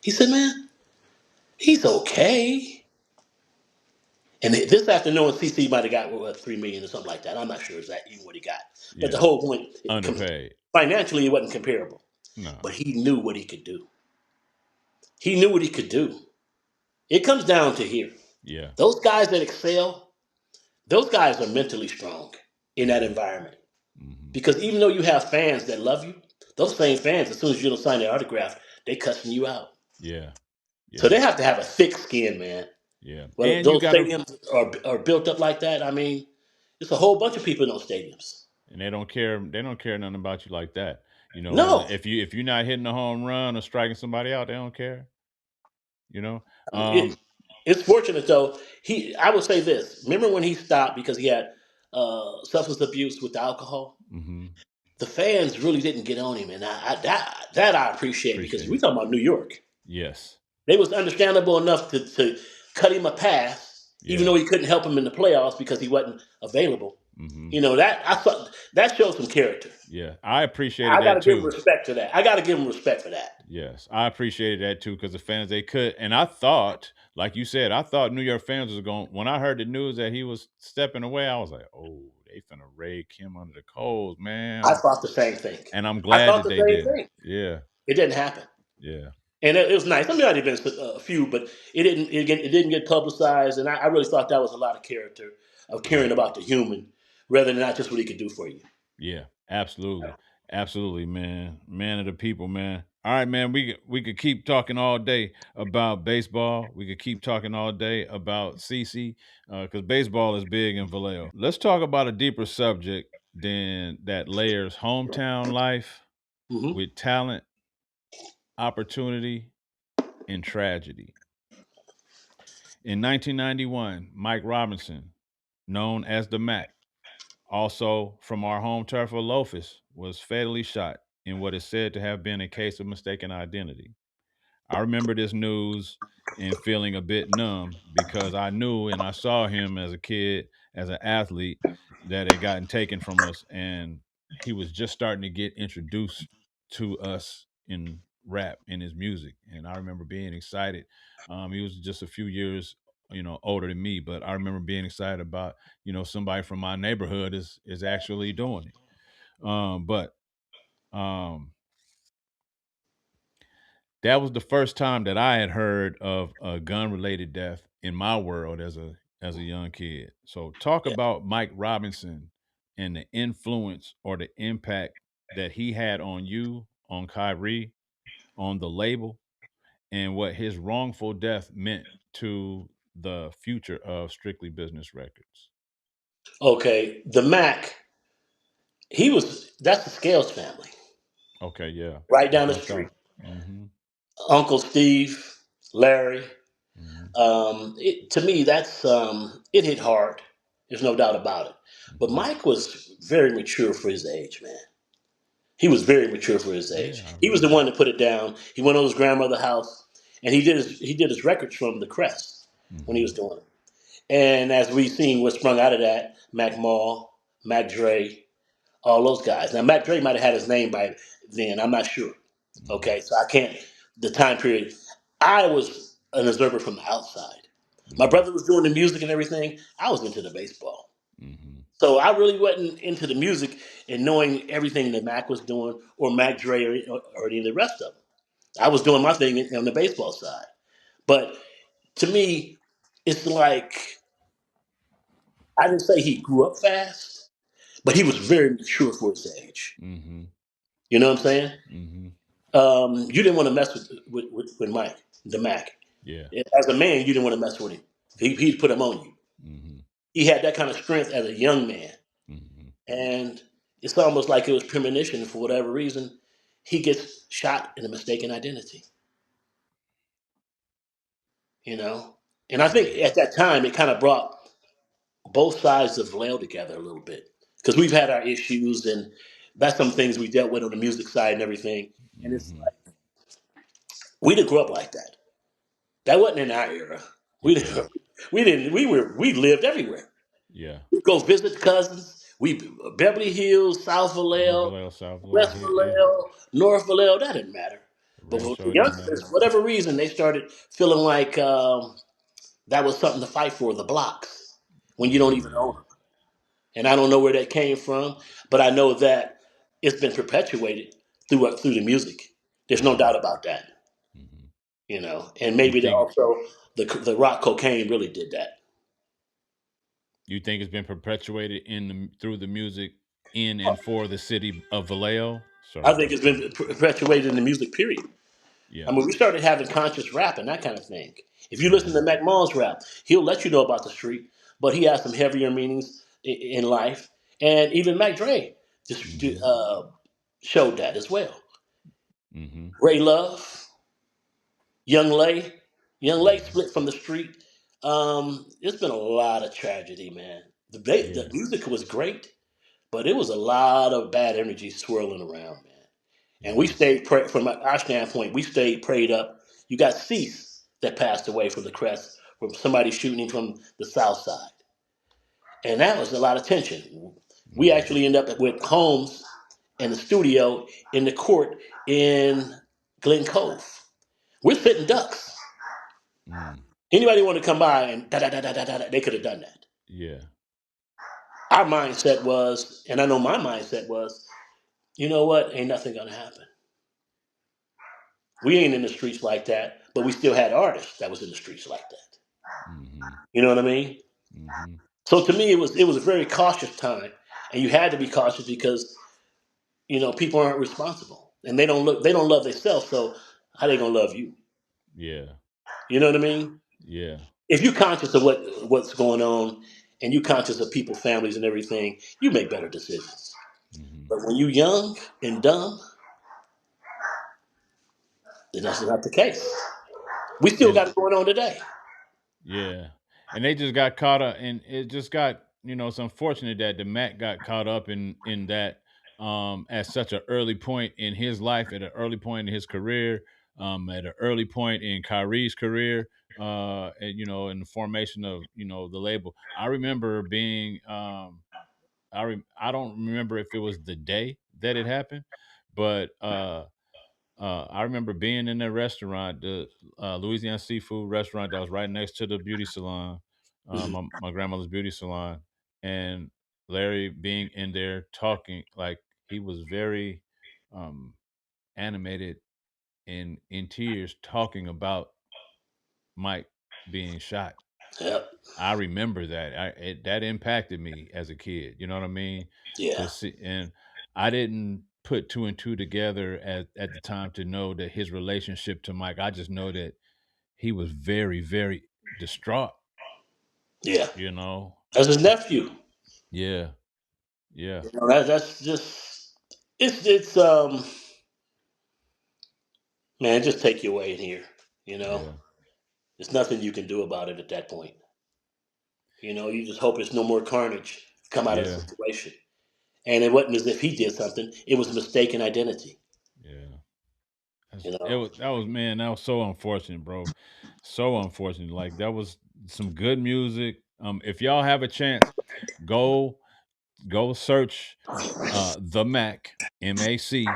He said, man, he's okay. And this afternoon, CC might have got what, 3 million or something like that. I'm not sure exactly even what he got. But the Yeah, whole point, underpaid. financially, it wasn't comparable. No. But he knew what he could do. He knew what he could do. It comes down to here. Yeah. Those guys that excel, those guys are mentally strong in that Mm-hmm. environment. Mm-hmm. Because even though you have fans that love you, those same fans, as soon as you don't sign their autograph, they cussing you out. Yeah. So Yeah. they have to have a thick skin, man. Yeah. Well, And you those gotta, stadiums are built up like that. I mean, it's a whole bunch of people in those stadiums. and they don't care nothing about you like that. No, If you're not hitting a home run or striking somebody out, they don't care. You know? I mean, it's fortunate though. I would say this. Remember when he stopped because he had substance abuse with alcohol? Mm-hmm. The fans really didn't get on him, and that I appreciate because Appreciate we it. talking about New York. Yes. They was understandable enough to cut him a pass, even Yeah. though he couldn't help him in the playoffs because he wasn't available. Mm-hmm. That I thought that showed some character. Yeah. I appreciated I got that to give him too. respect to that. I got to give him respect for that. Yes, I appreciated that too because the fans they could, and I thought, like you said, I thought New York fans was going. When I heard the news that he was stepping away, I was like, "Oh, they finna rake him under the coals, I man." thought the same thing. And I'm I glad thought that the they same didn't. thing. Yeah, It didn't happen, yeah, and it was nice. I mean, there might have been a few, but it didn't. It didn't get publicized, and I really thought that was a lot of character of caring right. about the human rather than not just what he could do for you. Yeah, absolutely, absolutely, man, man of the people, man. All right, man. We could keep talking all day about baseball. We could keep talking all day about CC because baseball is big in Vallejo. Let's talk about a deeper subject than that layers hometown life Hmm. with talent, opportunity, and tragedy. In 1991, Mike Robinson, known as the Mac, also from our home turf of Lofus, was fatally shot in what is said to have been a case of mistaken identity. I remember this news and feeling a bit numb because I knew and I saw him as a kid, as an athlete, that had gotten taken from us, and he was just starting to get introduced to us in rap in his music. And I remember being excited. He was just a few years, older than me, but I remember being excited about, somebody from my neighborhood is actually doing it. But um, that was the first time that I had heard of a gun related death in my world as a young kid. So talk Yeah. about Mike Robinson and the influence or the impact that he had on you, on Khayree, on the label, and what his wrongful death meant to the future of Strictly Business Records. Okay, the Mac. That's the Scales family, Okay, yeah. right That's down the what I street. thought. Mm-hmm. Uncle Steve, Larry. Mm-hmm. To me, it hit hard. There's no doubt about it. But Mm-hmm. Mike was very mature for his age, man. He was very mature for his Yeah, age. I He was the remember. one that put it down. He went over his grandmother's house, and he did his records from the Crest when he Mm-hmm. was doing it. And as we've seen, what sprung out of that, Mac Mall, Mac Dre, all those guys. Now, Mac Dre might have had his name by then. I'm not sure. Mm-hmm. Okay, so I can't. The time period, I was an observer from the outside. My Mm-hmm. brother was doing the music and everything. I was into the baseball. Mm-hmm. So I really wasn't into the music and knowing everything that Mac was doing or Mac Dre or any of the rest of them. I was doing my thing on the baseball side. But to me, it's like I didn't say he grew up fast, but he was very mature for his age. Mm-hmm. You know what I'm saying? Mm-hmm. You didn't want to mess with Mike, the Mac. Yeah. As a man, you didn't want to mess with him. He'd put him on you. Mm-hmm. He had that kind of strength as a young man. Mm-hmm. And it's almost like it was premonition for whatever reason. He gets shot in a mistaken identity, you know? And I think at that time, it kind of brought both sides of Vallejo together a little bit because we've had our issues and that's some things we dealt with on the music side and everything. And it's Mm-hmm. like, we didn't grow up like that. That wasn't in our era. We Okay. didn't, we lived everywhere. Yeah. We go visit cousins. We Beverly Hills, South North Vallejo, Vallejo, South Vallejo. West Here, yeah. Vallejo, North Vallejo. That didn't matter. But for the Rancho didn't youngsters, matter. whatever reason, they started feeling like that was something to fight for. The blocks when you don't even own Yeah. them. And I don't know where that came from, but I know that it's been perpetuated through the music. There's no Mm-hmm. doubt about that. Mm-hmm. And You maybe think also the rock cocaine really did that. you think it's been perpetuated in through the music in and for the city of Vallejo? I Sorry, think bro. it's been perpetuated in the music. Period. I Yeah. mean, we started having conscious rap and that kind of thing. If you listen Mm-hmm. to Mac Mall's rap, he'll let you know about the street, but he has some heavier meanings in life. And even Mac Dre just Mm-hmm. showed that as well. Mm-hmm. Ray Love, Young Lay, Young Lay Mm-hmm. split from the street. It's been a lot of tragedy, man. The Yeah. music was great, but it was a lot of bad energy swirling around, man. And we Yeah. stayed from our standpoint. We stayed prayed up. You got Cease that passed away from the Crest from somebody shooting him from the south side, and that was a lot of tension. We Mm-hmm. actually ended up with Holmes in the studio in the court in Glen Cove. We're sitting ducks. Mm. Anybody want to come by and da da da da da da, they could have done that. Yeah. Our mindset was, and I know my mindset was, you know what? Ain't nothing gonna happen. We ain't in the streets like that, but we still had artists that was in the streets like that. Mm-hmm. You know what I mean? Mm-hmm. So to me, it was a very cautious time, and you had to be cautious because people aren't responsible, and they don't love themselves. So how they gonna love you? Yeah. You know what I mean? Yeah. If you're conscious of what's going on, and you're conscious of people's families and everything, you make better decisions. Mm-hmm. But when you're young and dumb, then that's not the case. We still And got it going on today. yeah, and they just got caught up, and it just got it's unfortunate that the Mac got caught up in that at such an early point in his life, at an early point in his career, at an early point in Kyrie's career, and in the formation of the label. I remember being I don't remember if it was the day that it happened, but I remember being in that restaurant, the Louisiana seafood restaurant that was right next to the beauty salon, Mhm. my grandmother's beauty salon, and Larry being in there talking like he was very um, animated and in tears talking about Mike being shot. Yep. I remember that. That impacted me as a kid. You know what I mean? To Yeah. see, and I didn't put two and two together at the time to know that his relationship to Mike. I just know that he was very, very distraught. Yeah. You know? As his nephew. Yeah, yeah, That's just it's man, just take your way in here. You know, yeah, there's nothing you can do about it at that point. You just hope there's no more carnage come out of the yeah, situation. and it wasn't as if he did something. It was mistaken identity. Yeah. You It know. was that was man, that was so unfortunate, bro. So unfortunate. Like that was some good music. If y'all have a chance, go search the Mac, MAC.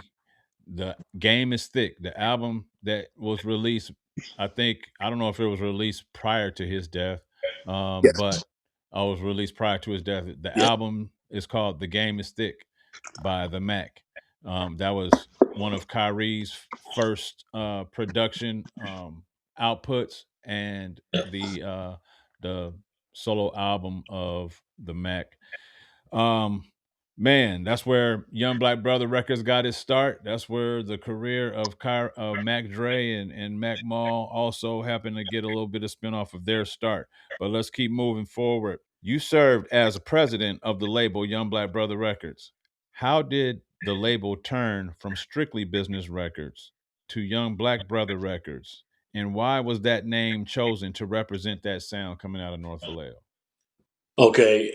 The Game is Thick, the album that was released. I don't know if it was released prior to his death, Yes. but I was released prior to his death. The Yes. album is called "The Game Is Thick" by the Mac. That was one of Kyrie's first production outputs, and the solo album of the Mac. Um, Man, that's where Young Black Brother Records got its start. That's where the career of Mac Dre and Mac Mall also happened to get a little bit of spinoff of their start. But let's keep moving forward. You served as a president of the label Young Black Brother Records. How did the label turn from strictly business records to Young Black Brother Records? And why was that name chosen to represent that sound coming out of North Vallejo? Okay.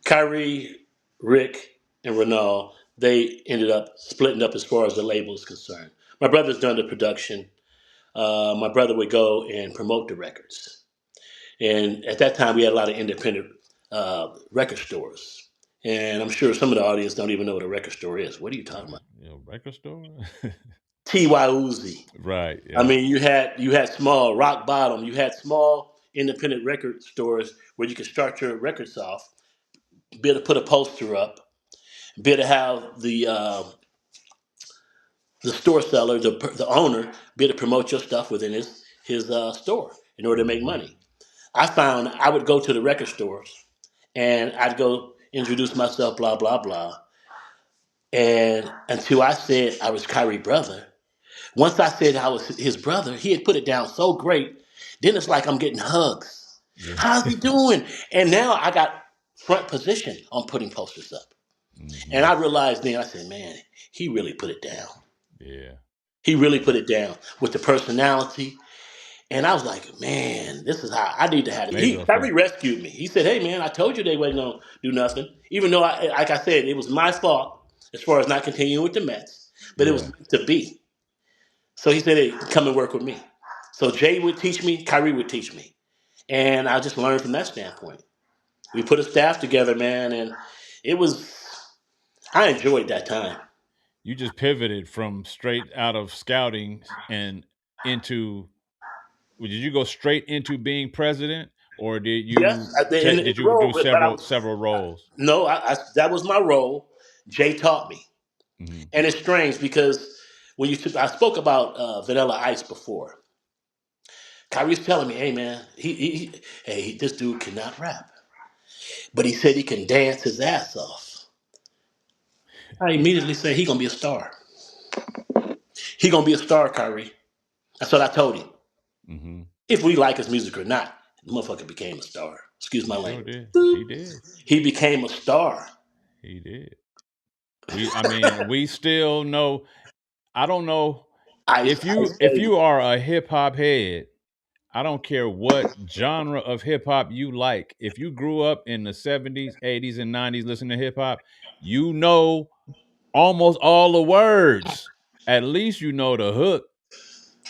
Kyrie, Rick, and Renal, they ended up splitting up as far as the label is concerned. My brother's done the production. My brother would go and promote the records. And at that time, we had a lot of independent record stores. And I'm sure some of the audience don't even know what a record store is. What are you talking about? Record store? T.Y. Uzi. Right. I Yeah. mean, you had small rock bottom. You had small independent record stores where you could start your records off, be able to put a poster up, be able to have the store seller, the owner, be able to promote your stuff within his store in order to make Hmm. money. I found I would go to the record stores and I'd go introduce myself, blah blah blah, and until I said I was Kyrie's brother. Once I said I was his brother, he had put it down so great. Then it's like I'm getting hugs. Yeah. How's he doing? And now I got front position on putting posters up. And Hmm. I realized then, I said, man, he really put it down. Yeah. He really put it down with the personality. And I was like, man, this is how I need to have it. Major Kyrie effect. rescued me. He said, hey, man, I told you they wasn't going to do nothing. Even though, like I said, it was my fault as far as not continuing with the Mets. But it was Yeah. meant to be. So he said, hey, come and work with me. So Jay would teach me, Kyrie would teach me. And I just learned from that standpoint. We put a staff together, man, and it was, I enjoyed that time. You just pivoted from straight out of scouting and into. Did you go straight into being president, or did Yes, you in did the you role, do but I was, several roles? no, that was my role. Jay taught me. Hmm. And it's strange because I spoke about Vanilla Ice before. Kyrie's telling me, hey, man, hey, this dude cannot rap. But he said he can dance his ass off. I immediately said, he going to be a star. He going to be a star, Kyrie. That's what I told him. Hmm. If we like his music or not, the motherfucker became a star. Excuse He my sure language. did. He Boop. did. He became a star. He did. I mean, we still know. I don't know Ice, Ice if Baby. you are a hip hop head. I don't care what genre of hip hop you like. If you grew up in the 70s, 80s, and 90s listening to hip hop, you know almost all the words. At least you know the hook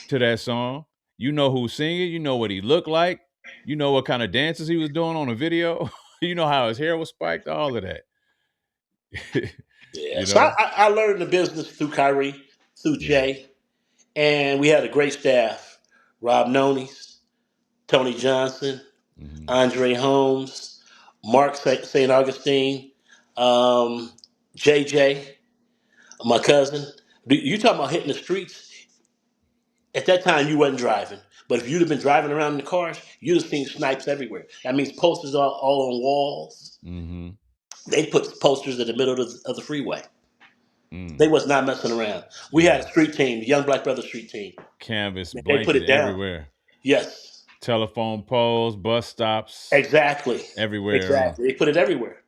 to that song. You know who's singing. You know what he looked like. You know what kind of dances he was doing on the video. You know how his hair was spiked. All of that. Yeah. You So know. I learned the business through Kyrie, through Yeah. Jay, and we had a great staff. Rob Nonis, Tony Johnson, Hmm. Andre Holmes, Mark St. Augustine, um, JJ, my cousin. You talking about hitting the streets? At that time, you wasn't driving. But if you'd have been driving around in the cars, you'd have seen snipes everywhere. That means posters all on walls. Hmm. They put posters in the middle of the freeway. They Mm. was not messing around. We had Yeah. a street team, the Young Black Brother Street Team. Canvas They put blanket it down. everywhere. Yes, Telephone poles, bus stops, exactly, everywhere. exactly. They put it everywhere.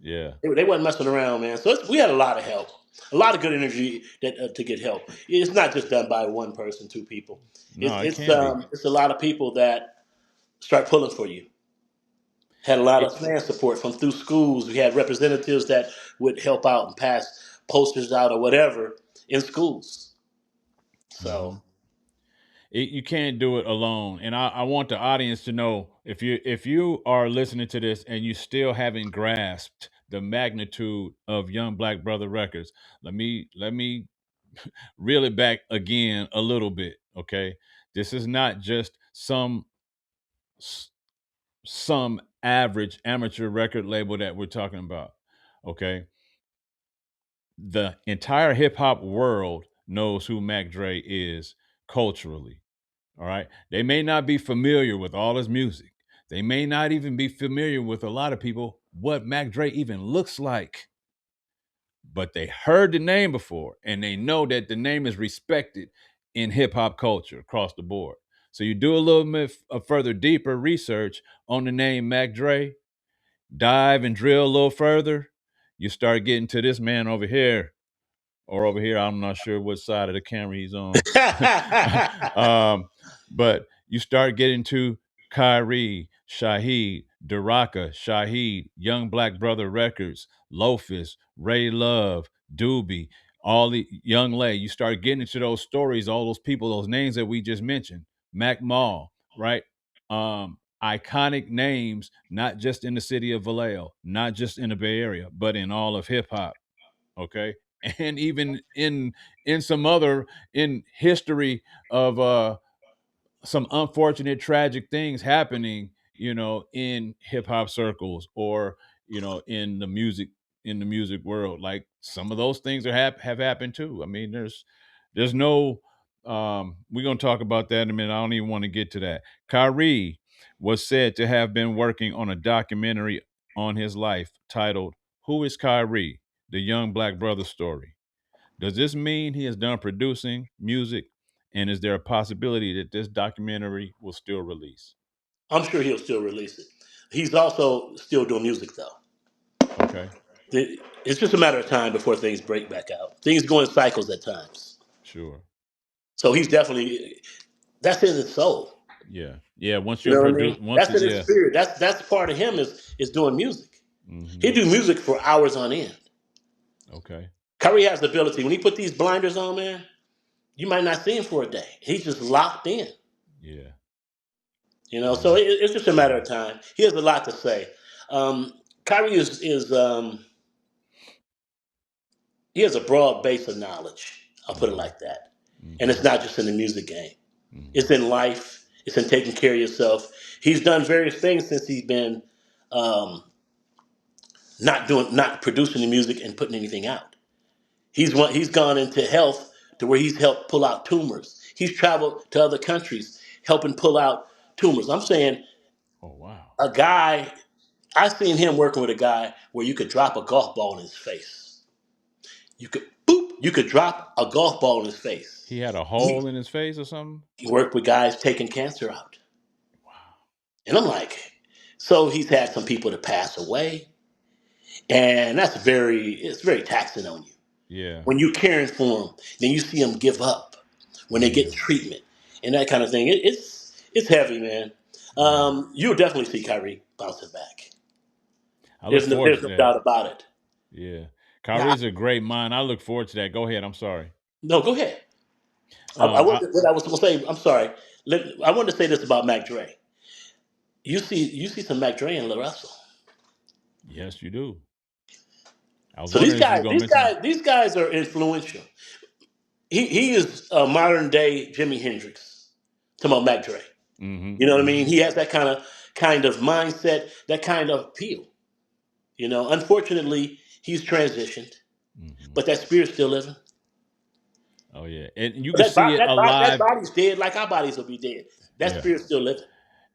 Yeah. They wasn't messing around, man. So we had a lot of help, a lot of good energy to get help. It's not just done by one person, two people. No, it can be. It's a lot of people that start pulling for you. Had a lot It, of fan support from through schools. We had representatives that would help out and pass posters out or whatever in schools. Mm-hmm. So You can't do it alone. And I want the audience to know, if you are listening to this and you still haven't grasped the magnitude of Young Black Brother Records, let me reel it back again a little bit. Okay. This is not just some average amateur record label that we're talking about. Okay. The entire hip hop world knows who Mac Dre is culturally. All right. They may not be familiar with all his music. They may not even be familiar with a lot of people what Mac Dre even looks like, but they heard the name before and they know that the name is respected in hip hop culture across the board. So you do a little bit of further deeper research on the name Mac Dre, dive and drill a little further, you start getting to this man over here or over here. I'm not sure what side of the camera he's on. um, but you start getting to Khayree Shaheed, Daraka Shaheed, Young Black Brother Records, Lofus, Ray Love, Dubee, all the Young Lay. You start getting into those stories, all those people, those names that we just mentioned, Mac Mall, right? Iconic names, not just in the city of Vallejo, not just in the Bay Area, but in all of hip hop. Okay, and even in some other in history of some unfortunate tragic things happening, in hip hop circles, or in the music world, like some of those things have happened too. I mean, there's no we're going to talk about that in a minute. I don't even want to get to that. Khayree was said to have been working on a documentary on his life titled "Who is Khayree? The Young Black Brother Story." Does this mean he is done producing music? And is there a possibility that this documentary will still release? I'm sure he'll still release it. He's also still doing music though. Okay, It's just a matter of time before things break back out. Things go in cycles at times. sure. So he's definitely that's in his soul. Yeah. Yeah. Once You you're know what I mean? produced, once That's it, in his yeah. spirit. That's part of him is doing music. He Hmm. do music for hours on end. Okay. Curry has the ability when he put these blinders on, man. You might not see him for a day. He's just locked in. Yeah. So Yeah. it's just a matter Yeah. of time. He has a lot to say. Kyrie is he has a broad base of knowledge. I'll put it Hmm. like that. And it's Hmm. not just in the music game. It's Hmm. in life. It's in taking care of yourself. He's done various things since he's been um, not producing the music and putting anything out. He's gone into health to where he's helped pull out tumors. He's traveled to other countries helping pull out tumors. I'm saying Oh wow. a guy. I seen him working with a guy where you could drop a golf ball in his face. You could boop. You could drop a golf ball in his face. He had a He, hole in his face or something. he worked with guys taking cancer out, Wow. and I'm like, so he's had some people to pass away, and it's very taxing on you Yeah. when you're caring for them. Then you see them give up when they Yeah. get treatment and that kind of thing. It's heavy, man. Yeah. You'll definitely see Kyrie bouncing back. I look forward There's to no that. doubt about it. Yeah. Now, Kyrie's a great mind. I look forward to that. Go ahead. I'm sorry. no, go ahead. I I what I was going to say. I'm sorry. I wanted to say this about Mac Dre. You see some Mac Dre in La Russell. Yes, you do. I was So these wondering if you guys, were gonna these mention. guys, these guys are influential. He is a modern day Jimi Hendrix. Talking about Mac Dre. Mm-hmm. You know what I mean? Mm-hmm. He has that kind of mindset, that kind of appeal. Unfortunately, he's transitioned, Mm-hmm. but that spirit's still living. Oh yeah, and you But can see it that alive. body's dead, like our bodies will be dead. That Yeah, spirit's still living.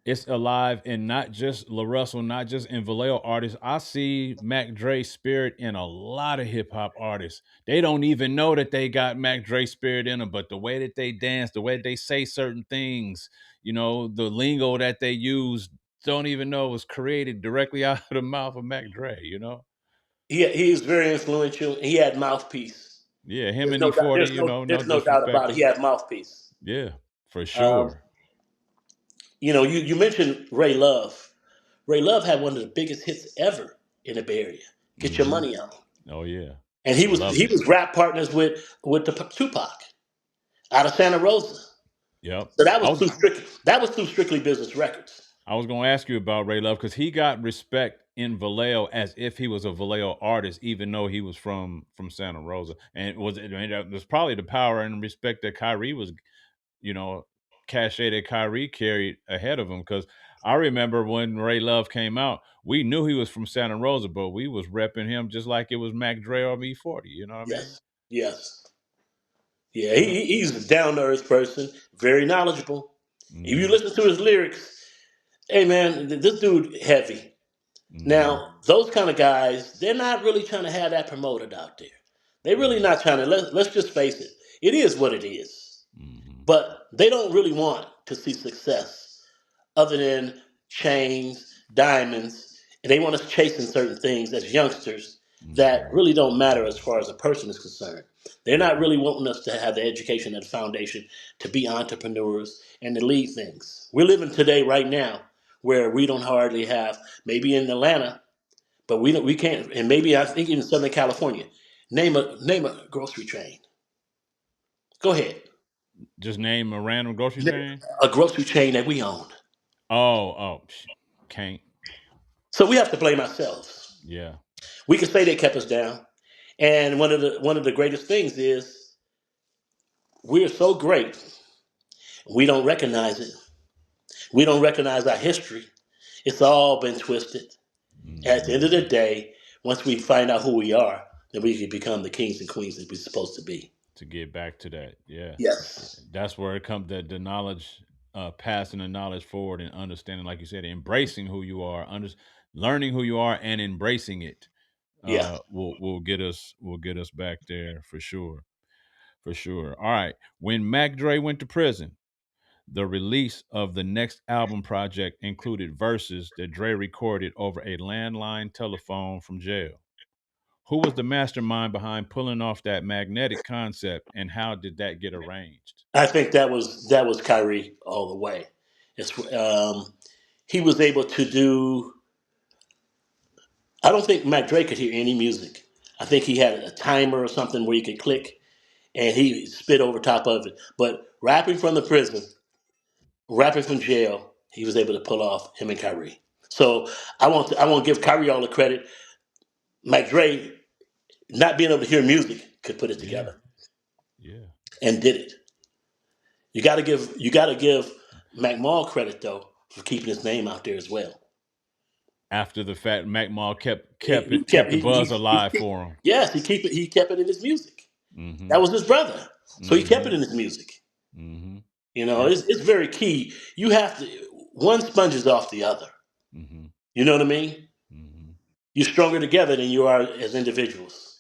it's alive, and not just La Russell, not just in Vallejo artists. I see Mac Dre spirit in a lot of hip hop artists. They don't even know that they got Mac Dre spirit in them, but the way that they dance, the way they say certain things, the lingo that they use, don't even know was created directly out of the mouth of Mac Dre. He is very influential. He had mouthpiece. Yeah, him There's and no doubt. E40. No There's no doubt about it. disrespecting. He had mouthpiece. Yeah, for Um, sure. you mentioned Ray Love. Ray Love had one of the biggest hits ever in the Bay Area. Get your Mm-hmm. money on. Oh yeah, and he I was loved he it. was rap partners with the Tupac out of Santa Rosa. Yep. So that was through Strictly Business Records. I was going to ask you about Ray Love because he got respect in Vallejo as if he was a Vallejo artist, even though he was from Santa Rosa. And it was probably the power and respect that Khayree was, you know, cachet that Khayree carried ahead of him. Because I remember when Ray Love came out, we knew he was from Santa Rosa, but we was repping him just like it was Mac Dre or B40. You know what I mean? Yes, yes, yeah. Yeah. He's a down to earth person, very knowledgeable. If you Mm-hmm. listen to his lyrics, hey man, this dude heavy. Mm-hmm. Now those kind of guys, they're not really trying to have that promoted out there. They're really Right. not trying to. Let's just face it. It is what it is. Mm-hmm. But they don't really want to see success other than chains, diamonds, and they want us chasing certain things as youngsters that Mm-hmm. really don't matter as far as a person is concerned. They're not Mm-hmm. really wanting us to have the education and the foundation to be entrepreneurs and to lead things. We're living today, right now, where we don't hardly have, maybe in Atlanta, but we can't, and maybe I think in Southern California. Name a grocery chain. Go ahead. Just name a random grocery chain. A grocery chain that we own. Can't. So we have to blame ourselves. Yeah. We can say they kept us down. And one of the greatest things is we're so great, we don't recognize it. We don't recognize our history. It's all been twisted. At the Mm-hmm. end of the day, once we find out who we are, then we can become the kings and queens that we're supposed to be. To get back to that, yeah. Yes. That's where it comes, the knowledge, passing the knowledge forward and understanding, like you said, embracing who you are, learning who you are and embracing it. Yeah. Will get us back there for sure. For sure. All right. When Mac Dre went to prison, the release of the next album project included verses that Dre recorded over a landline telephone from jail. Who was the mastermind behind pulling off that magnetic concept, and how did that get arranged? I think that was Kyrie all the way. He was able to do. I don't think Mac Dre could hear any music. I think he had a timer or something where you could click and he spit over top of it. But rapping from jail, he was able to pull off him and Kyrie. So I want to give Kyrie all the credit. Mac Dre, not being able to hear music, could put it Yeah, together yeah. and did it. You gotta give Mac Mall credit though for keeping his name out there as well. After the fact, Mac Mall kept He, kept he it kept kept the he, buzz he alive for him. yes, he kept it in his music. Mm-hmm. That was his brother. So he kept Mm-hmm. it in his music. Mm-hmm. You know, Yep. it's very key. You have to one sponges off the other. Mm-hmm. You know what I mean? Mm-hmm. You're stronger together than you are as individuals.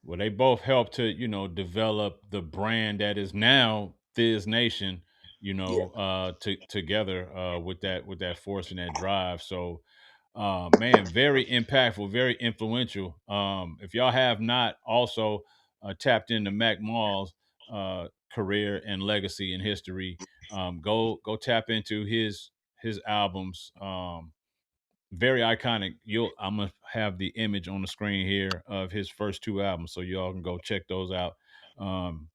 Well, they both helped to, develop the brand that is now Thiz Nation, Yeah. together, with that force and that drive. So, man, very impactful, very influential. If y'all have not also tapped into Mac Mall's career and legacy and history, go tap into his albums. Very iconic. I'm gonna have the image on the screen here of his first two albums, so y'all can go check those out. Um,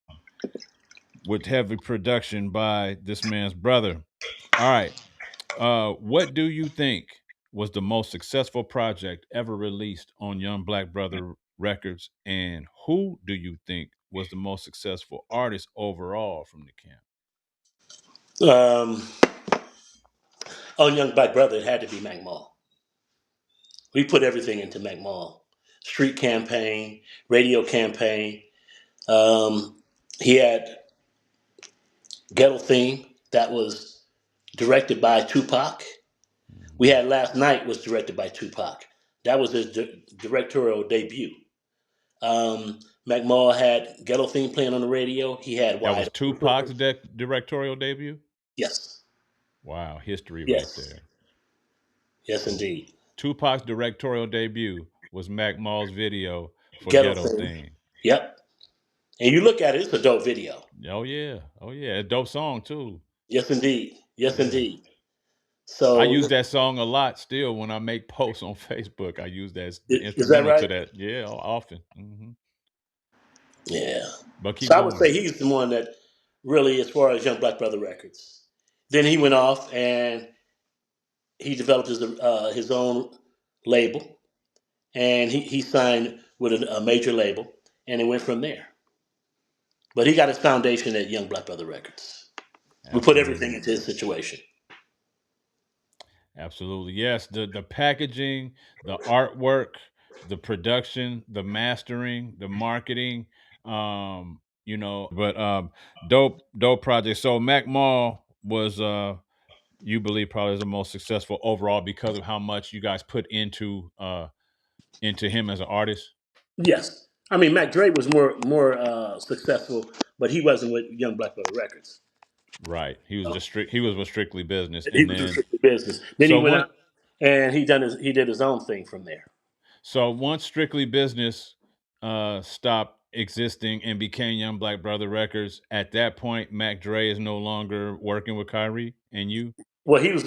with heavy production by this man's brother. All right. What do you think was the most successful project ever released on Young Black Brother Records, and who do you think was the most successful artist overall from the camp? Um, on Young Black Brother, it had to be Mac Mall. We put everything into Mac Mall. Street campaign, radio campaign. Um, he had Ghetto Theme that was directed by Tupac. We Mhm. had Last Night was directed by Tupac. That was his directorial debut. Mac Mall had Ghetto Theme playing on the radio. He had That was Wide Open Tupac's playing. directorial debut. Yes, Wow, history right yes, there. yes, indeed. Tupac's directorial debut was Mac Mall's video for Ghetto Ghetto Theme. Thing. Yep. And you look at it, it's a dope video. Oh yeah, a dope song too. Yes, indeed. Yes, Yeah. indeed. I So use that song a lot still when I make posts on Facebook. I use that the is that instrumental to right? that. Yeah, often. Yeah. But keep So I would going. say he's the one that really, as far as Young Black Brother Records. Then he went off and he developed his own label, and he signed with a major label, and it went from there. But he got his foundation at Young Black Brother Records. We put everything Absolutely. into his situation. Absolutely. Yes, the packaging, the artwork, the production, the mastering, the marketing, but dope project. So Mac Mall was you believe probably is the most successful overall because of how much you guys put into him as an artist. Yes, I mean Mac Dre was more successful, but he wasn't with Young Black Brother Records. Right. He was So just he was with Strictly Business. he And was in then strictly business. Then he so went one out and he did his own thing from there. So once Strictly Business stopped existing and became Young Black Brother Records, at that point, Mac Dre is no longer working with Kyrie and you. Well, he was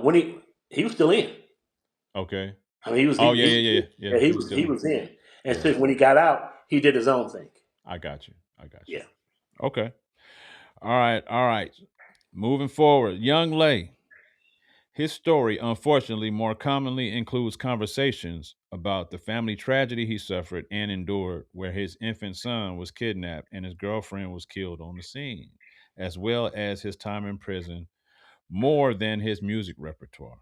when he was still in. Okay. I mean, he was Oh yeah, yeah, yeah, yeah. yeah, He was still he in. was in, and Yeah, so when he got out, he did his own thing. I got you. I got Yeah. you. Okay. All right. All right. Moving forward, Young Lay. His story, unfortunately, more commonly includes conversations about the family tragedy he suffered and endured, where his infant son was kidnapped and his girlfriend was killed on the scene, as well as his time in prison, more than his music repertoire.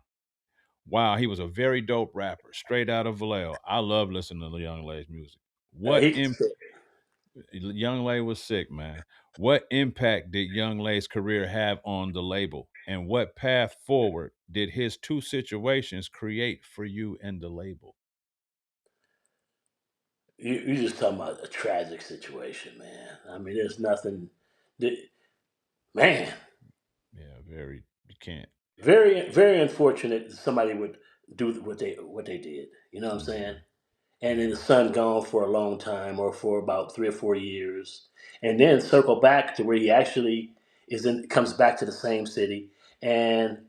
Wow, he was a very dope rapper, straight out of Vallejo. I love listening to Young Lay's music. What He Young Lay was sick, man. What impact did Young Lay's career have on the label? And what path forward did his two situations create for you and the label? you just talking about a tragic situation, man. I mean, there's nothing, that- man. Yeah, very. You can't. Very unfortunate that somebody would do what they did. You know what I'm saying? Hmm. And then the Yeah. son gone for a long time, or for about 3 or 4 years, and then circle back to where he actually comes back to the same city and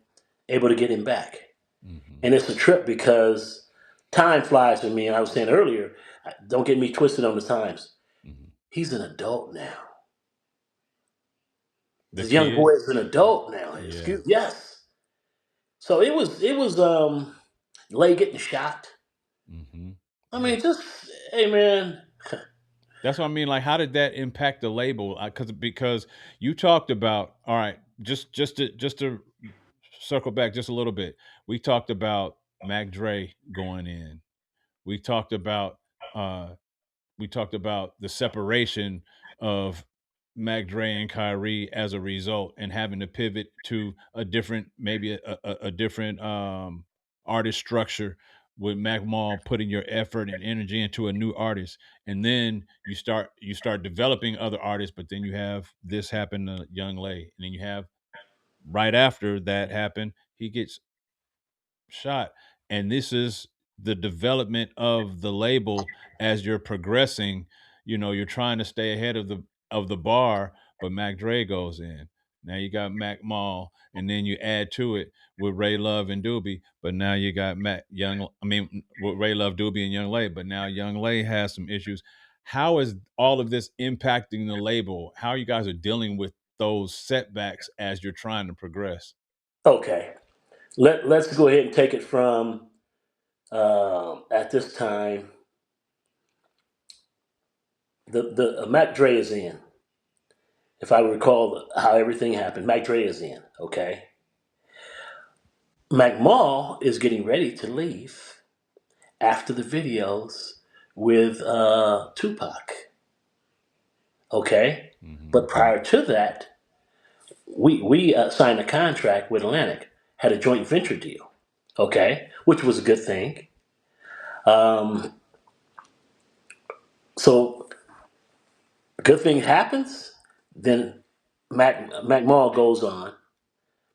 able to get him back. Hmm. And it's a trip because time flies for me. And I was saying earlier, don't get me twisted on the times. Hmm. He's an adult now. The The young boy kid. is an adult now. Yeah. Yes. So it was Lay getting shot. Hmm. I Yeah. mean, just hey man. That's what I mean. Like, how did that impact the label? Because you talked about, all right, just to circle back just a little bit. We talked about Mac Dre going in. We talked about uh we talked about the separation of Mac Dre and Kyrie as a result, and having to pivot to a different, maybe a different artist structure, with Mac Mall putting your effort and energy into a new artist, and then you start developing other artists, but then you have this happen to Young Lay, and then you have right after that happen, he gets shot. And this is the development of the label as you're progressing. You're trying to stay ahead of the bar, but Mac Dre goes in. Now you got Mac Mall, and then you add to it with Ray Love and Dubee, but now you got Mac Young. I mean, with Ray Love, Dubee, and Young Lay, but now Young Lay has some issues. How is all of this impacting the label? How you guys are dealing with those setbacks as you're trying to progress? Okay, let's go ahead and take it from at this time. The Mac Dre is in. If I recall how everything happened, Mac Dre is in. Okay, Mac Mall is getting ready to leave after the videos with Tupac. Okay, Hmm. but prior to that, we signed a contract with Atlantic, had a joint venture deal. Okay, which was a good thing. Um, so good thing happens, then Mac Mall goes on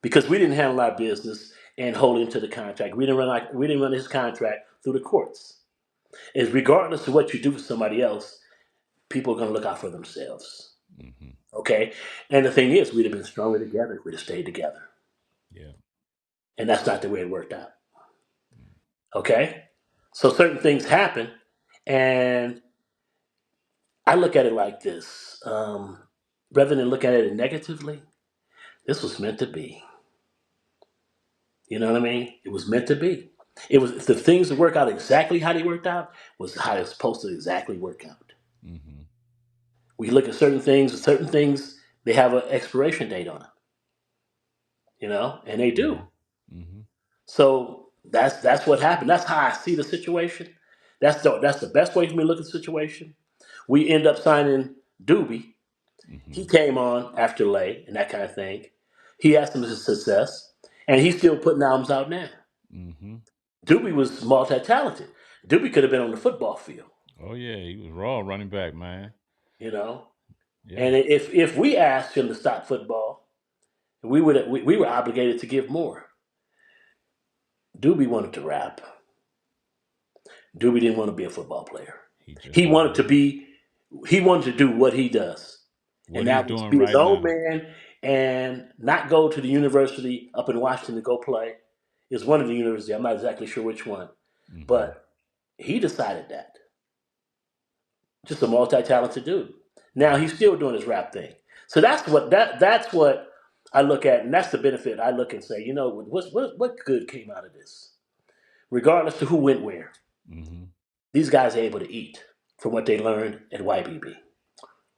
because we didn't handle our business and hold him to the contract. We didn't run his contract through the courts. Is regardless of what you do for somebody else, people are going to look out for themselves. Hmm. Okay, and the thing is, we'd have been stronger together if we'd have stayed together, Yeah. and that's not the way it worked out. Okay, so certain things happen, and I look at it like this: rather than look at it negatively, this was meant to be. You know what I mean? It was meant to be. It was if the things that work out exactly how they worked out was how it's supposed to exactly work out. Mm-hmm. We look at certain things they have an expiration date on them, and they do. Mm-hmm. Mm-hmm. So that's what happened. That's how I see the situation. That's the best way for me to look at the situation. We end up signing Dubee. Mm-hmm. He came on after Lay and that kind of thing. He had some success, and he's still putting albums out now. Mm-hmm. Dubee was multi-talented. Dubee could have been on the football field, Oh yeah, he was raw running back, man. you know. Yeah. And if we asked him to stop football, we were obligated to give more. Doobie wanted to rap. Doobie didn't want to be a football player. He just He wanted wanted to to rap. be. He wanted to do what he does, and What he's that was doing be his right own now. man and not go to the university up in Washington to go play. It's one of the universities. I'm not exactly sure which one, Mm-hmm. but he decided that. Just a multi-talented dude. Now Yeah. he's still doing his rap thing. So that's what I look at, and that's the benefit. I look and say, what good came out of this? Regardless to who went where, Mm-hmm. these guys are able to eat from what they learned at YBB,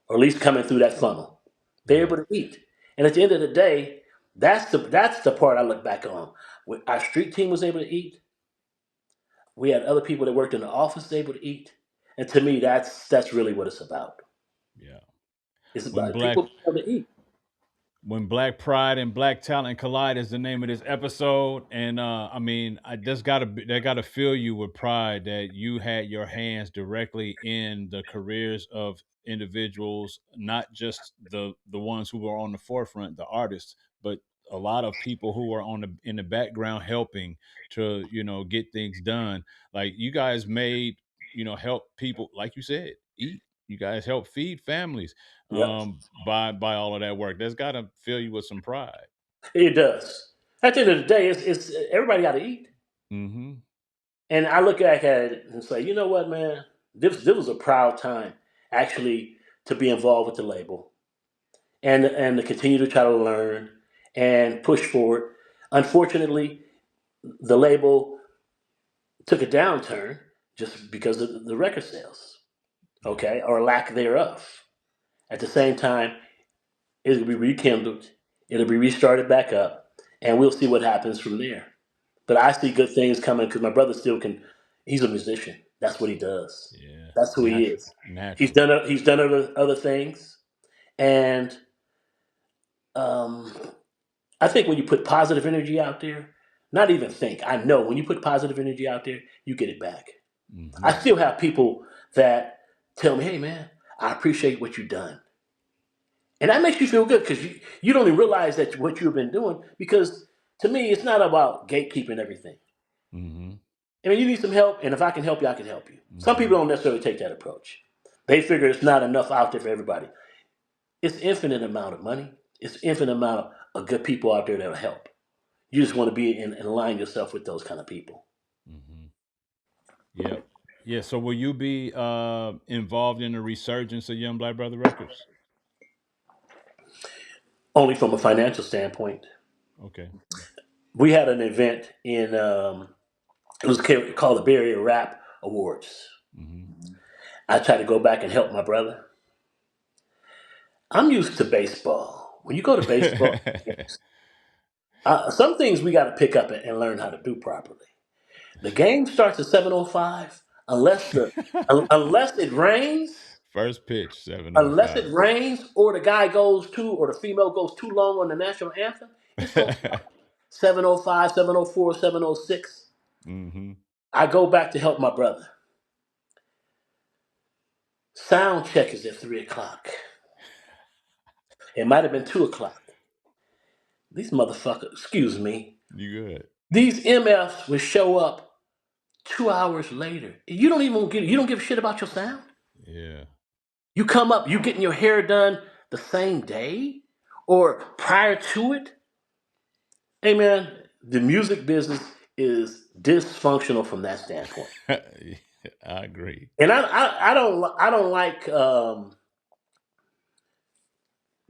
or at least coming through that funnel. They're Yeah. able to eat, and at the end of the day, that's the part I look back on. When our street team was able to eat, we had other people that worked in the office able to eat, and to me, that's really what it's about. Yeah. It's When about black people being able to eat. when Black Pride and Black Talent collide is the name of this episode, and I mean, I just gotta fill you with pride that you had your hands directly in the careers of individuals, not just the ones who were on the forefront, the artists, but a lot of people who were on the in the background helping to get things done. Like you guys made help people, like you said, eat. You guys help feed families Yep, by all of that work. That's got to fill you with some pride. it does. At the end of the day, it's everybody got to eat, Mm-hmm. and I look back at it and say, you know what, man, this was a proud time actually to be involved with the label and to continue to try to learn and push forward. Unfortunately, the label took a downturn just because of the record sales, Yeah. okay, or lack thereof. At the same time, it'll be rekindled, it'll be restarted back up, and we'll see what happens from there. But I see good things coming because my brother still can. He's a musician. That's what he does. Yeah. That's who he Natural. is. He's Natural. done. He's done other things, and um, I think when you put positive energy out there, not even think. I know when you put positive energy out there, you get it back. Mm-hmm. I still have people that tell me, "Hey, man, I appreciate what you've done," and that makes you feel good because you don't even realize that what you've been doing. Because to me, it's not about gatekeeping everything. Mm-hmm. I mean, you need some help, and if I can help you, I can help you. Some Mm-hmm. people don't necessarily take that approach. They figure it's not enough out there for everybody. It's infinite amount of money. It's infinite amount of good people out there that'll help. You just want to be and align yourself with those kind of people. Mm-hmm. Yep. Yeah. So will you be involved in the resurgence of Young Black Brother Records? Only from a financial standpoint. Okay. We had an event in it was called the Bay Area Rap Awards. Mm-hmm. I tried to go back and help my brother. I'm used to baseball. When you go to baseball, some things we got to pick up and learn how to do properly. The game starts at 7:05 unless it rains, First pitch, unless 7:05. it rains or the guy goes too or the female goes too long on the national anthem, it's going to start 7:05, 7:04, 7:06. Mm-hmm. I go back to help my brother. Sound check is at 3 o'clock. It might have been 2 o'clock. These motherfuckers, excuse me, You good? these MFs will show up 2 hours later. You don't give a shit about your sound. Yeah. You come up, you getting your hair done. the same day or prior to it, hey man, the music business is dysfunctional from that standpoint. I agree. And I don't like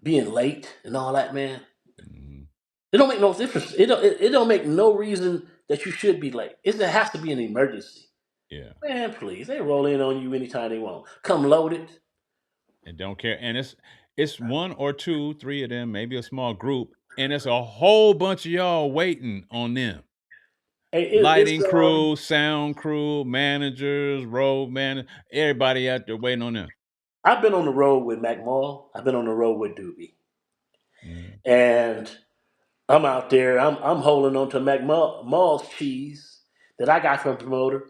being late and all that, man. Hmm. It don't make no difference. It don't make no reason that you should be late. It has to be an emergency. Yeah, Man, please, they roll in on you anytime they want. Come loaded. and don't care. And it's one or two, three of them, maybe a small group, and it's a whole bunch of y'all waiting on them. Hey, it's Lighting crew, sound crew, managers, road man, everybody out there waiting on them. I've been on the road with Mac Mall. I've been on the road with Dubee, Mm, and I'm out there. I'm holding on to Mall's cheese that I got from promoter.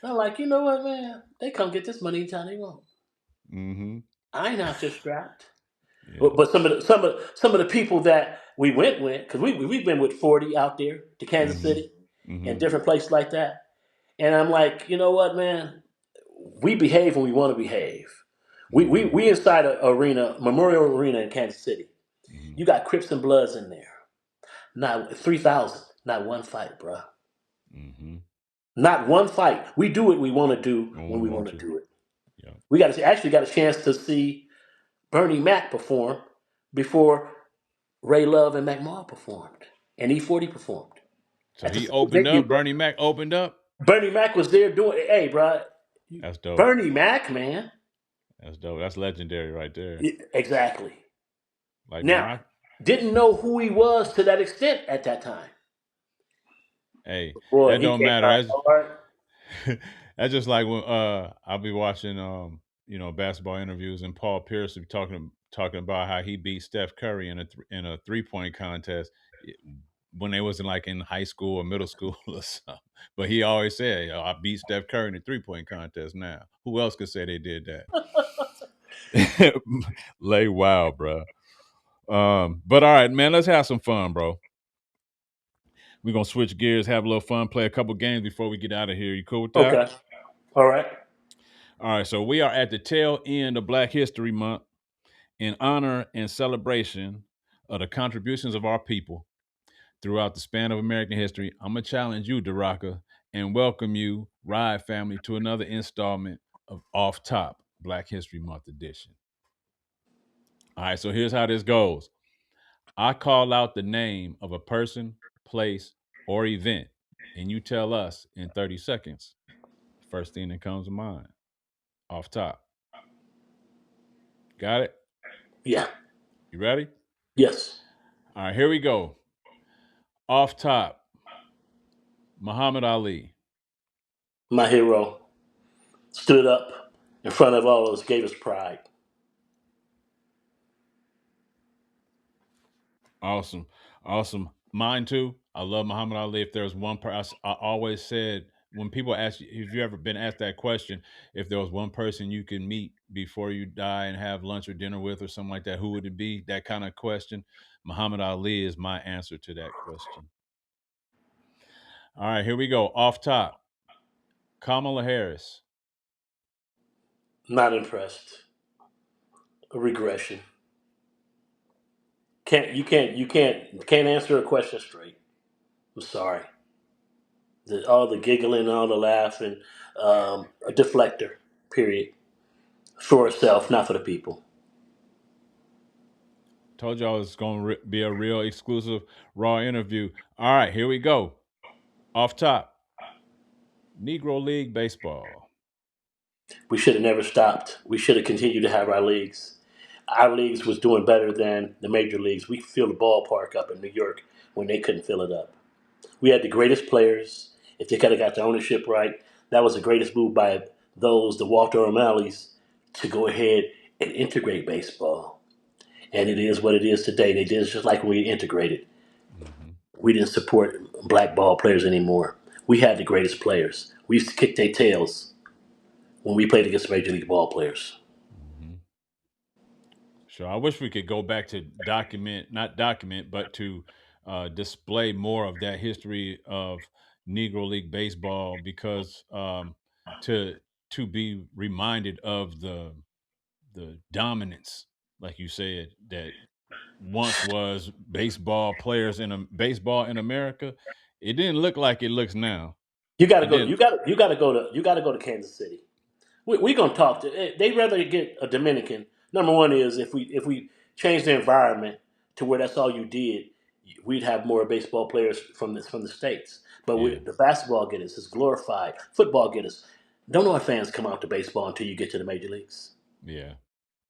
I'm like, you know what, man? They come get this money anytime they want. mm-hmm. I ain't out there strapped. Yeah. But some of the people that we went with, because we've been with 40 out there to Kansas Mm-hmm. City and Mm-hmm. different places like that. And I'm like, you know what, man? We behave when we want to behave. Mm-hmm. We inside a arena, Memorial Arena in Kansas City. Mm-hmm. You got Crips and Bloods in there. Not 3,000. Not one fight, bruh. Mm-hmm. Not one fight. We do what we want to do When when we we want want to to. do it. Yeah. We actually got a chance to see Bernie Mac perform before Ray Love and Mac Mall performed, and E40 performed. So At the he same opened venue, up. bro. Bernie Mac opened up. Bernie Mac was there doing. Hey, bro, That's dope. Bernie Mac, man. That's dope. That's legendary right there. Yeah, exactly. Like man, Now, didn't know who he was to that extent at that time. hey, Boy, that he don't came matter. out hard. That's just like when I'll be watching basketball interviews and Paul Pierce will be talking about how he beat Steph Curry in a 3-point contest when they wasn't like in high school or middle school or something. But he always said, I beat Steph Curry in a 3-point contest now. Who else could say they did that? Lay wow, bro. But all right, man, let's have some fun, bro. We're gonna switch gears, have a little fun, play a couple games before we get out of here. You cool with that? Okay, all right. All right, so we are at the tail end of Black History Month in honor and celebration of the contributions of our people throughout the span of American history. I'm gonna challenge you, Daraka, and welcome you, Ride family, to another installment of Off Top Black History Month edition. All right, so here's how this goes. I call out the name of a person, place, or event, and you tell us in 30 seconds the first thing that comes to mind. Off top. Got it? Yeah. You ready? Yes. All right, here we go. Off top, Muhammad Ali. My hero stood up in front of all of us, gave us pride. Awesome. Awesome. Mine too. I love Muhammad Ali. If there's one person, I always said when people ask you, if you ever been asked that question, if there was one person you could meet before you die and have lunch or dinner with or something like that, who would it be? That kind of question. Muhammad Ali is my answer to that question. All right, here we go. Off top, Kamala Harris. Not impressed. A regression. Can't answer a question straight. I'm sorry. All the giggling, all the laughing, a deflector. Period. For herself, not for the people. Told y'all it's going to be a real exclusive raw interview. All right, here we go. Off top, Negro League Baseball. We should have never stopped. We should have continued to have our leagues. Our leagues was doing better than the major leagues. We could fill the ballpark up in New York when they couldn't fill it up. We had the greatest players. If they could have got the ownership right, that was the greatest move by the Walter O'Malley's, to go ahead and integrate baseball. And it is what it is today. They did it just like when we integrated. Hmm. We didn't support black ball players anymore. We had the greatest players. We used to kick their tails when we played against major league ball players. Hmm. Sure. I wish we could go back to not document, but to display more of that history of Negro League baseball because to to be reminded of the dominance like you said, that once was baseball players baseball in America, it didn't look like it looks now. You got to It go. didn't. You got to go to Kansas City. We gonna talk to. They rather get a Dominican. Number one is if we change the environment to where that's all you did, we'd have more baseball players from the states. But Yeah, the basketball get us. It's glorified. Football get us. Don't know if fans come out to baseball until you get to the major leagues. yeah,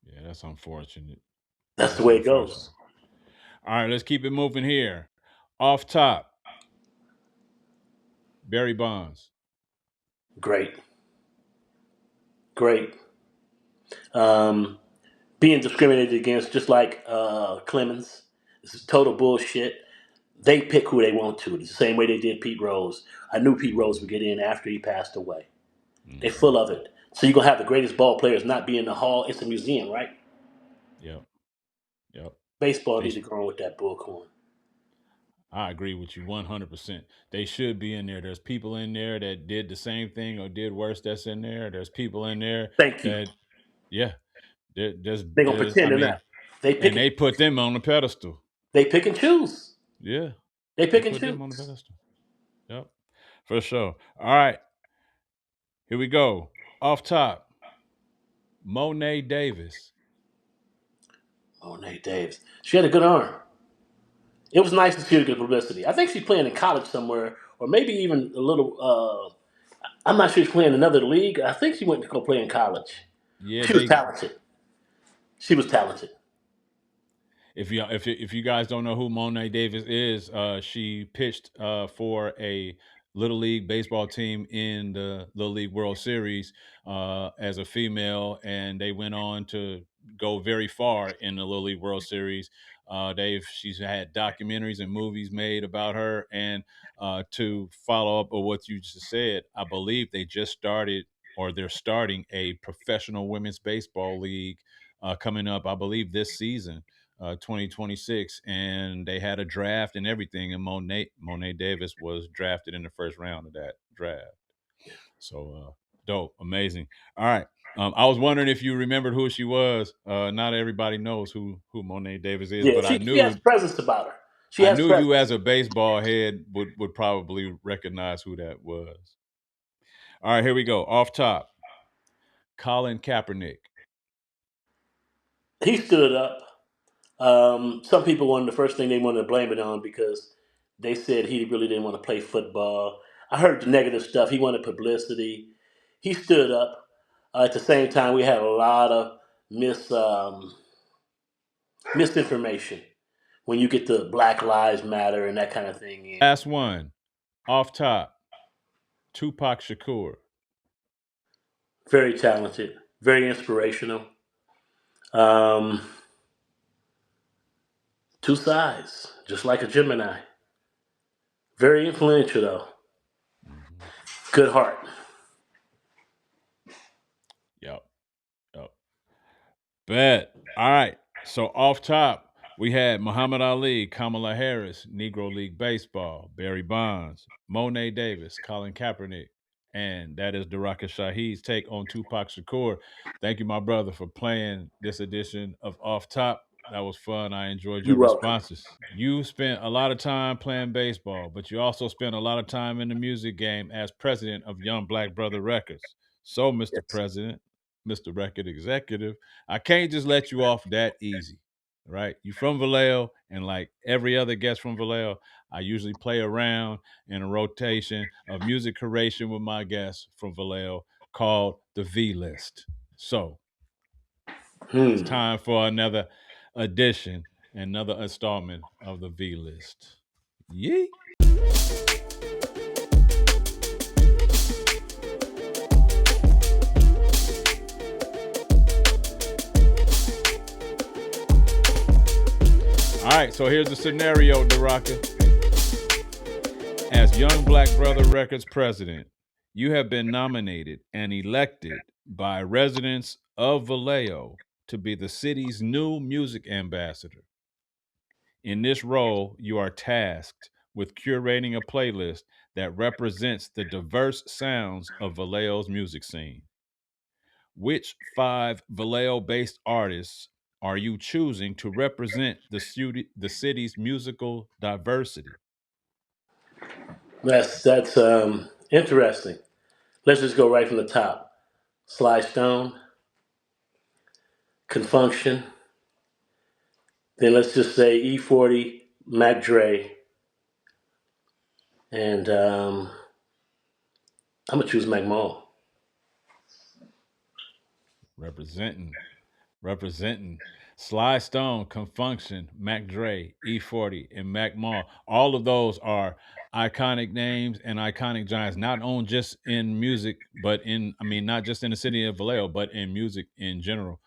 yeah. That's unfortunate. That's the That's way it unfortunate. goes. All right, let's keep it moving here. Off top, Barry Bonds. Great, great. Um, Being discriminated against, just like Clemens. This is total bullshit. They pick who they want to. It's the same way they did Pete Rose. I knew Pete Rose would get in after he passed away. They're Mm-hmm. full of it. So you're gonna have the greatest ball players not be in the hall. It's a museum, right? Yep, yep. Baseball They need to go on with that bullcorn. I agree with you 100%. They should be in there. There's people in there that did the same thing or did worse that's in there. There's people in there Thank you. that, yeah, there's, They're gonna there's, I pretend they're mean, not. They pick and it. they put them on the pedestal. They pick and choose. Yeah, They they pick and put them on the choose. pedestal. Yep, for sure. All right, here we go. Off top, Monet Davis. Oh, Nate Davis. She had a good arm. It was nice to see her get publicity. I think she's playing in college somewhere, or maybe even a little. I'm not sure she's playing another league. I think she went to go play in college. Yeah, She was they talented. She was talented. if you guys don't know who Monet Davis is, she pitched for a little league baseball team in the Little League World Series as a female, and they went on to go very far in the Little League World Series. She's had documentaries and movies made about her, and to follow up on what you just said, I believe they just started or they're starting a professional women's baseball league coming up, I believe, this season, 2026, and they had a draft and everything, and Monet Davis was drafted in the first round of that draft. So dope, amazing. All right. I was wondering if you remembered who she was. Not everybody knows who Monet Davis is, Yeah, but she has presence about her. She I has knew you presence. as a baseball head would probably recognize who that was. All right, here we go. Off top, Colin Kaepernick. He stood up. Some people wanted the first thing they wanted to blame it on because they said he really didn't want to play football. I heard the negative stuff. He wanted publicity. He stood up. At the same time, we had a lot of misinformation when you get the Black Lives Matter and that kind of thing in. Last one, off top, Tupac Shakur. Very talented, very inspirational. Um, Two sides, just like a Gemini. Very influential though. Mhm. Good heart. Yep. Yep. Bet. All right. So off top, we had Muhammad Ali, Kamala Harris, Negro League Baseball, Barry Bonds, Monet Davis, Colin Kaepernick, and that is Daraka Shaheed's take on Tupac Shakur. Thank you, my brother, for playing this edition of Off Top. That was fun. I enjoyed your You're welcome. responses. You spent a lot of time playing baseball, but you also spent a lot of time in the music game as president of Young Black Brother Records. So, Mr. Yes. President, Mr. Record Executive, I can't just let you off that easy, right? You from Vallejo, and like every other guest from Vallejo, I usually play around in a rotation of music curation with my guests from Vallejo called the V List. So it's Hmm. time for another edition, another installment of the V List. Yee. All right, so here's the scenario, Daraka. As Young Black Brother Records president, you have been nominated and elected by residents of Vallejo to be the city's new music ambassador. In this role, you are tasked with curating a playlist that represents the diverse sounds of Vallejo's music scene. Which five Vallejo based artists are you choosing to represent the city's musical diversity? That's interesting. Let's just go right from the top. Sly Stone, Confunction. Then let's just say E40, Mac Dre, and I'm gonna choose Mac Mall. Representing representing Sly Stone, Confunction, Mac Dre, E40, and Mac Mall. All of those are iconic names and iconic giants, not on just in music, but I mean, not just in the city of Vallejo, but in music in general.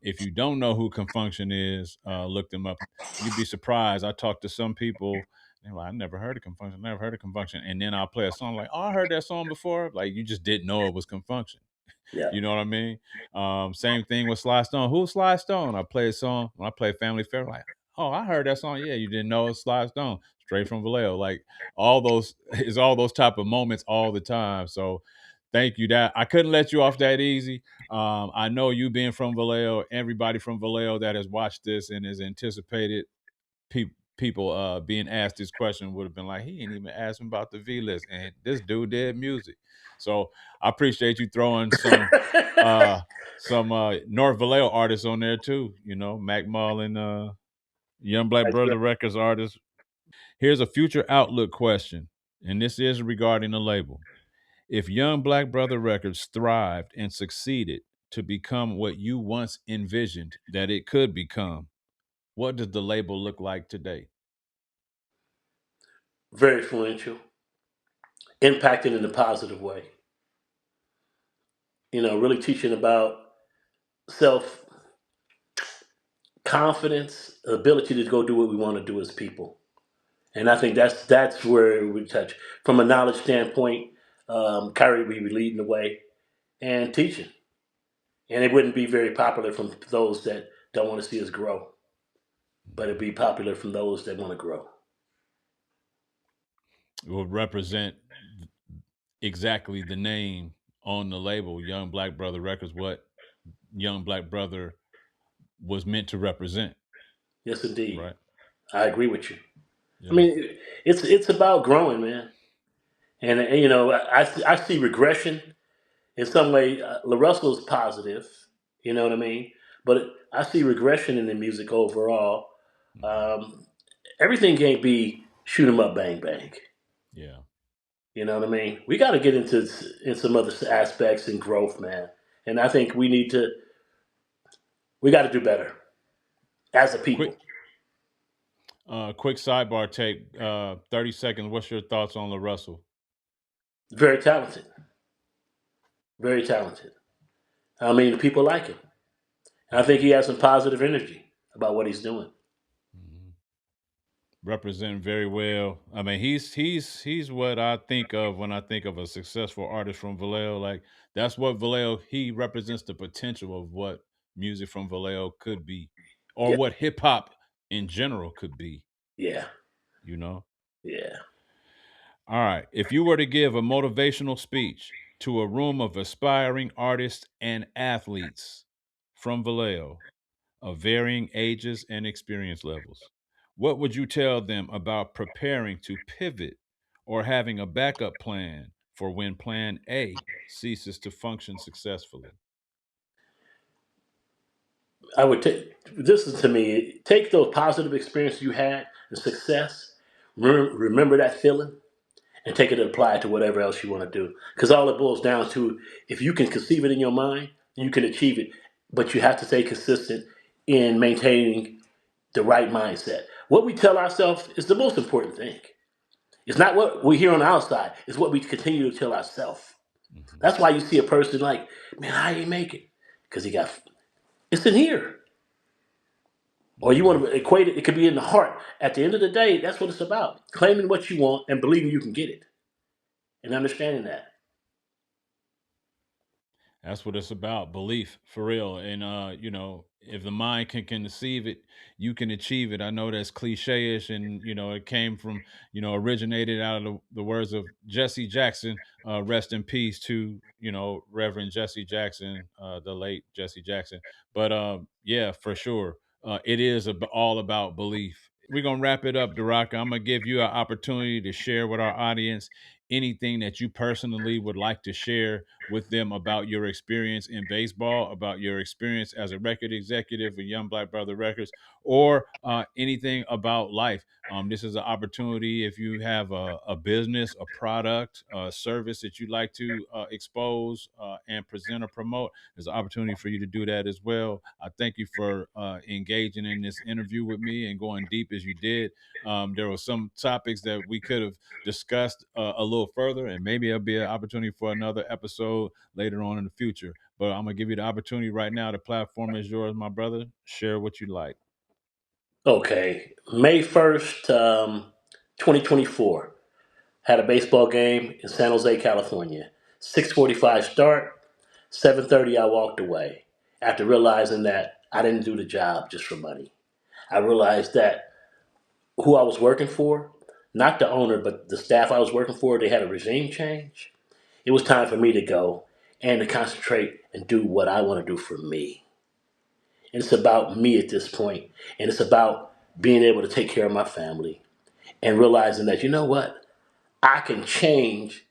If you don't know who Confunction is, look them up. You'd be surprised. I talked to some people. They're like, I never heard of Confunction, never heard of Confunction. And then I'll play a song like, oh, I heard that song before. Like, you just didn't know it was Confunction. Yeah. You know what I mean? Same thing with Sly Stone. Who's Sly Stone? I play a song when I play Family Fair. Like, oh, I heard that song. Yeah, you didn't know it's Sly Stone, straight from Vallejo. Like all those is all those type of moments all the time. So thank you. That I couldn't let you off that easy. I know you being from Vallejo, everybody from Vallejo that has watched this and has anticipated people being asked this question would have been like, he ain't even asking about the V list, and this dude did music. So I appreciate you throwing uh North Vallejo artists on there too. You know, Mac Mullen, Young Black Brother Records artists. Here's a future outlook question, and this is regarding the label. If Young Black Brother Records thrived and succeeded to become what you once envisioned that it could become, what does the label look like today? Very influential, impacted in a positive way. Really teaching about self confidence, ability to go do what we want to do as people. And I think that's where we touch from a knowledge standpoint. Khayree we be leading the way and teaching, and it wouldn't be very popular from those that don't want to see us grow, but it'd be popular from those that want to grow. It will represent exactly the name on the label, Young Black Brother Records, what Young Black Brother was meant to represent, Yes, indeed, right? I agree with you. I Yeah. mean, it's about growing, man. And I see regression in some way. La Russell's positive, you know what I mean. But I see regression in the music overall. Mhm. Um, Everything can't be shoot 'em up, bang bang. Yeah. You know what I mean? We got to get into in some other aspects and growth, man. And I think we got to do better as a Quick, people. quick sidebar take. 30 seconds. What's your thoughts on La Russell? Very talented, very talented. I mean, the people like him. And I think he has some positive energy about what he's doing. Mhm. Represent very well. I mean, he's what I think of when I think of a successful artist from Vallejo. Like that's what Vallejo. He represents the potential of what music from Vallejo could be, or Yeah, what hip hop in general could be. yeah, You know. yeah. All right. If you were to give a motivational speech to a room of aspiring artists and athletes from Vallejo of varying ages and experience levels, what would you tell them about preparing to pivot or having a backup plan for when plan A ceases to function successfully? I would take this is to me. Take those positive experiences you had and success. Remember that feeling and take it and apply it to whatever else you want to do. Because all it boils down to, if you can conceive it in your mind, you can achieve it. But you have to stay consistent in maintaining the right mindset. What we tell ourselves is the most important thing. It's not what we hear on the outside. It's what we continue to tell ourselves. Mhm. That's why you see a person like, man, how you make it? Because he got it's in here. Or you Mhm. want to equate it, it could be in the heart. At the end of the day, that's what it's about. Claiming what you want and believing you can get it. And understanding that. That's what it's about. Belief for real. And if the mind can conceive it, you can achieve it. I know that's cliche-ish, and it came from, originated out of the words of Jesse Jackson. Rest in peace to, Reverend Jesse Jackson, the late Jesse Jackson. But yeah, for sure. It is all about belief. We're gonna wrap it up, Daraka. I'm gonna give you an opportunity to share with our audience anything that you personally would like to share with them about your experience in baseball, about your experience as a record executive with Young Black Brother Records, or anything about life. This is an opportunity if you have a business, a product, a service that you'd like to expose and present or promote. There's an opportunity for you to do that as well. I thank you for engaging in this interview with me and going deep as you did. There were some topics that we could have discussed a little further, and maybe it'll be an opportunity for another episode later on in the future. But I'm gonna give you the opportunity right now. The platform is yours, my brother. Share what you like. Okay, May 1st, 2024. Had a baseball game in San Jose, California. 6:45 start, 7:30 I walked away after realizing that I didn't do the job just for money. I realized that who I was working for, not the owner, but the staff I was working for, they had a regime change. It was time for me to go and to concentrate and do what I want to do for me. And it's about me at this point, and it's about being able to take care of my family and realizing that, you know what, I can change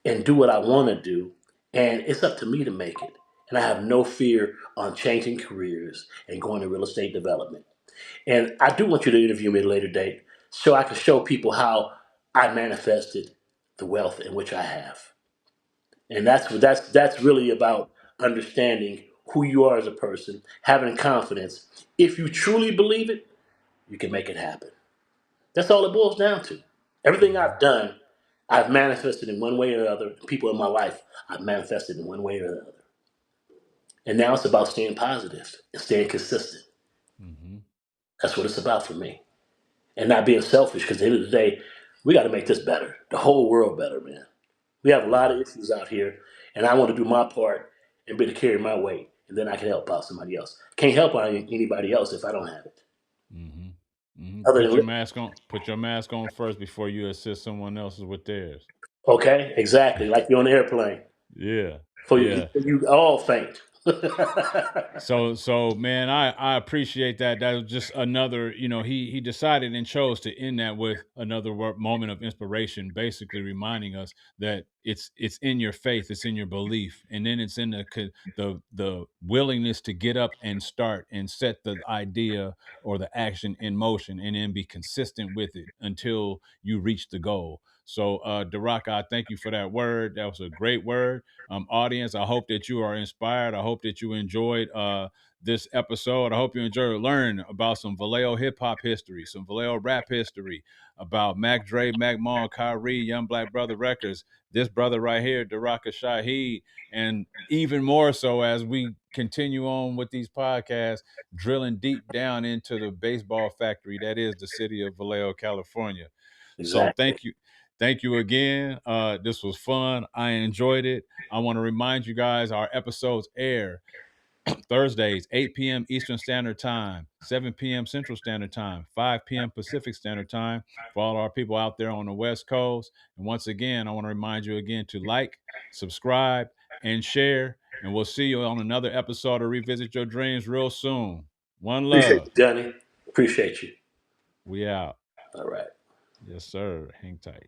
and do what I want to do, and it's up to me to make it. And I have no fear on changing careers and going to real estate development. And I do want you to interview me at a later date so I can show people how I manifested the wealth in which I have. And that's really about understanding who you are as a person, having confidence. If you truly believe it, you can make it happen. That's all it boils down to. Everything Mhm. I've done, I've manifested in one way or another. People in my life, I've manifested in one way or another. And now it's about staying positive and staying consistent. Mhm. That's what it's about for me. And not being selfish, because at the end of the day, we got to make this better. The whole world better, man. We have a lot of Mhm. issues out here, and I want to do my part and be to carry my weight, and then I can help out somebody else. Can't help out anybody else if I don't have it. Mhm. Mhm. Other Put than your mask on. Put your mask on first before you assist someone else with theirs. okay, exactly, like you're on the airplane. Yeah. For Yeah. you all faint. So man, I appreciate that. That was just another, he decided and chose to end that with another moment of inspiration, basically reminding us that it's in your faith, it's in your belief, and then it's in the willingness to get up and start and set the idea or the action in motion, and then be consistent with it until you reach the goal. So Daraka, I thank you for that word. That was a great word. Audience, I hope that you are inspired. I hope that you enjoyed this episode. I hope you enjoyed learning about some Vallejo hip hop history, some Vallejo rap history, about Mac Dre, Mac Mall, Khayree, Young Black Brother Records, this brother right here, Daraka Shaheed, and even more so as we continue on with these podcasts, drilling deep down into the baseball factory that is the city of Vallejo, California. So Exactly. thank you again. This was fun. I enjoyed it. I want to remind you guys our episodes air Thursdays, 8 p.m. Eastern Standard Time, 7 p.m. Central Standard Time, 5 p.m. Pacific Standard Time for all our people out there on the West Coast. And once again, I want to remind you again to like, subscribe, and share. And we'll see you on another episode of Revisit Your Dreams real soon. One Appreciate love. you, Johnny. Appreciate you. We out. All right. Yes, sir. Hang tight.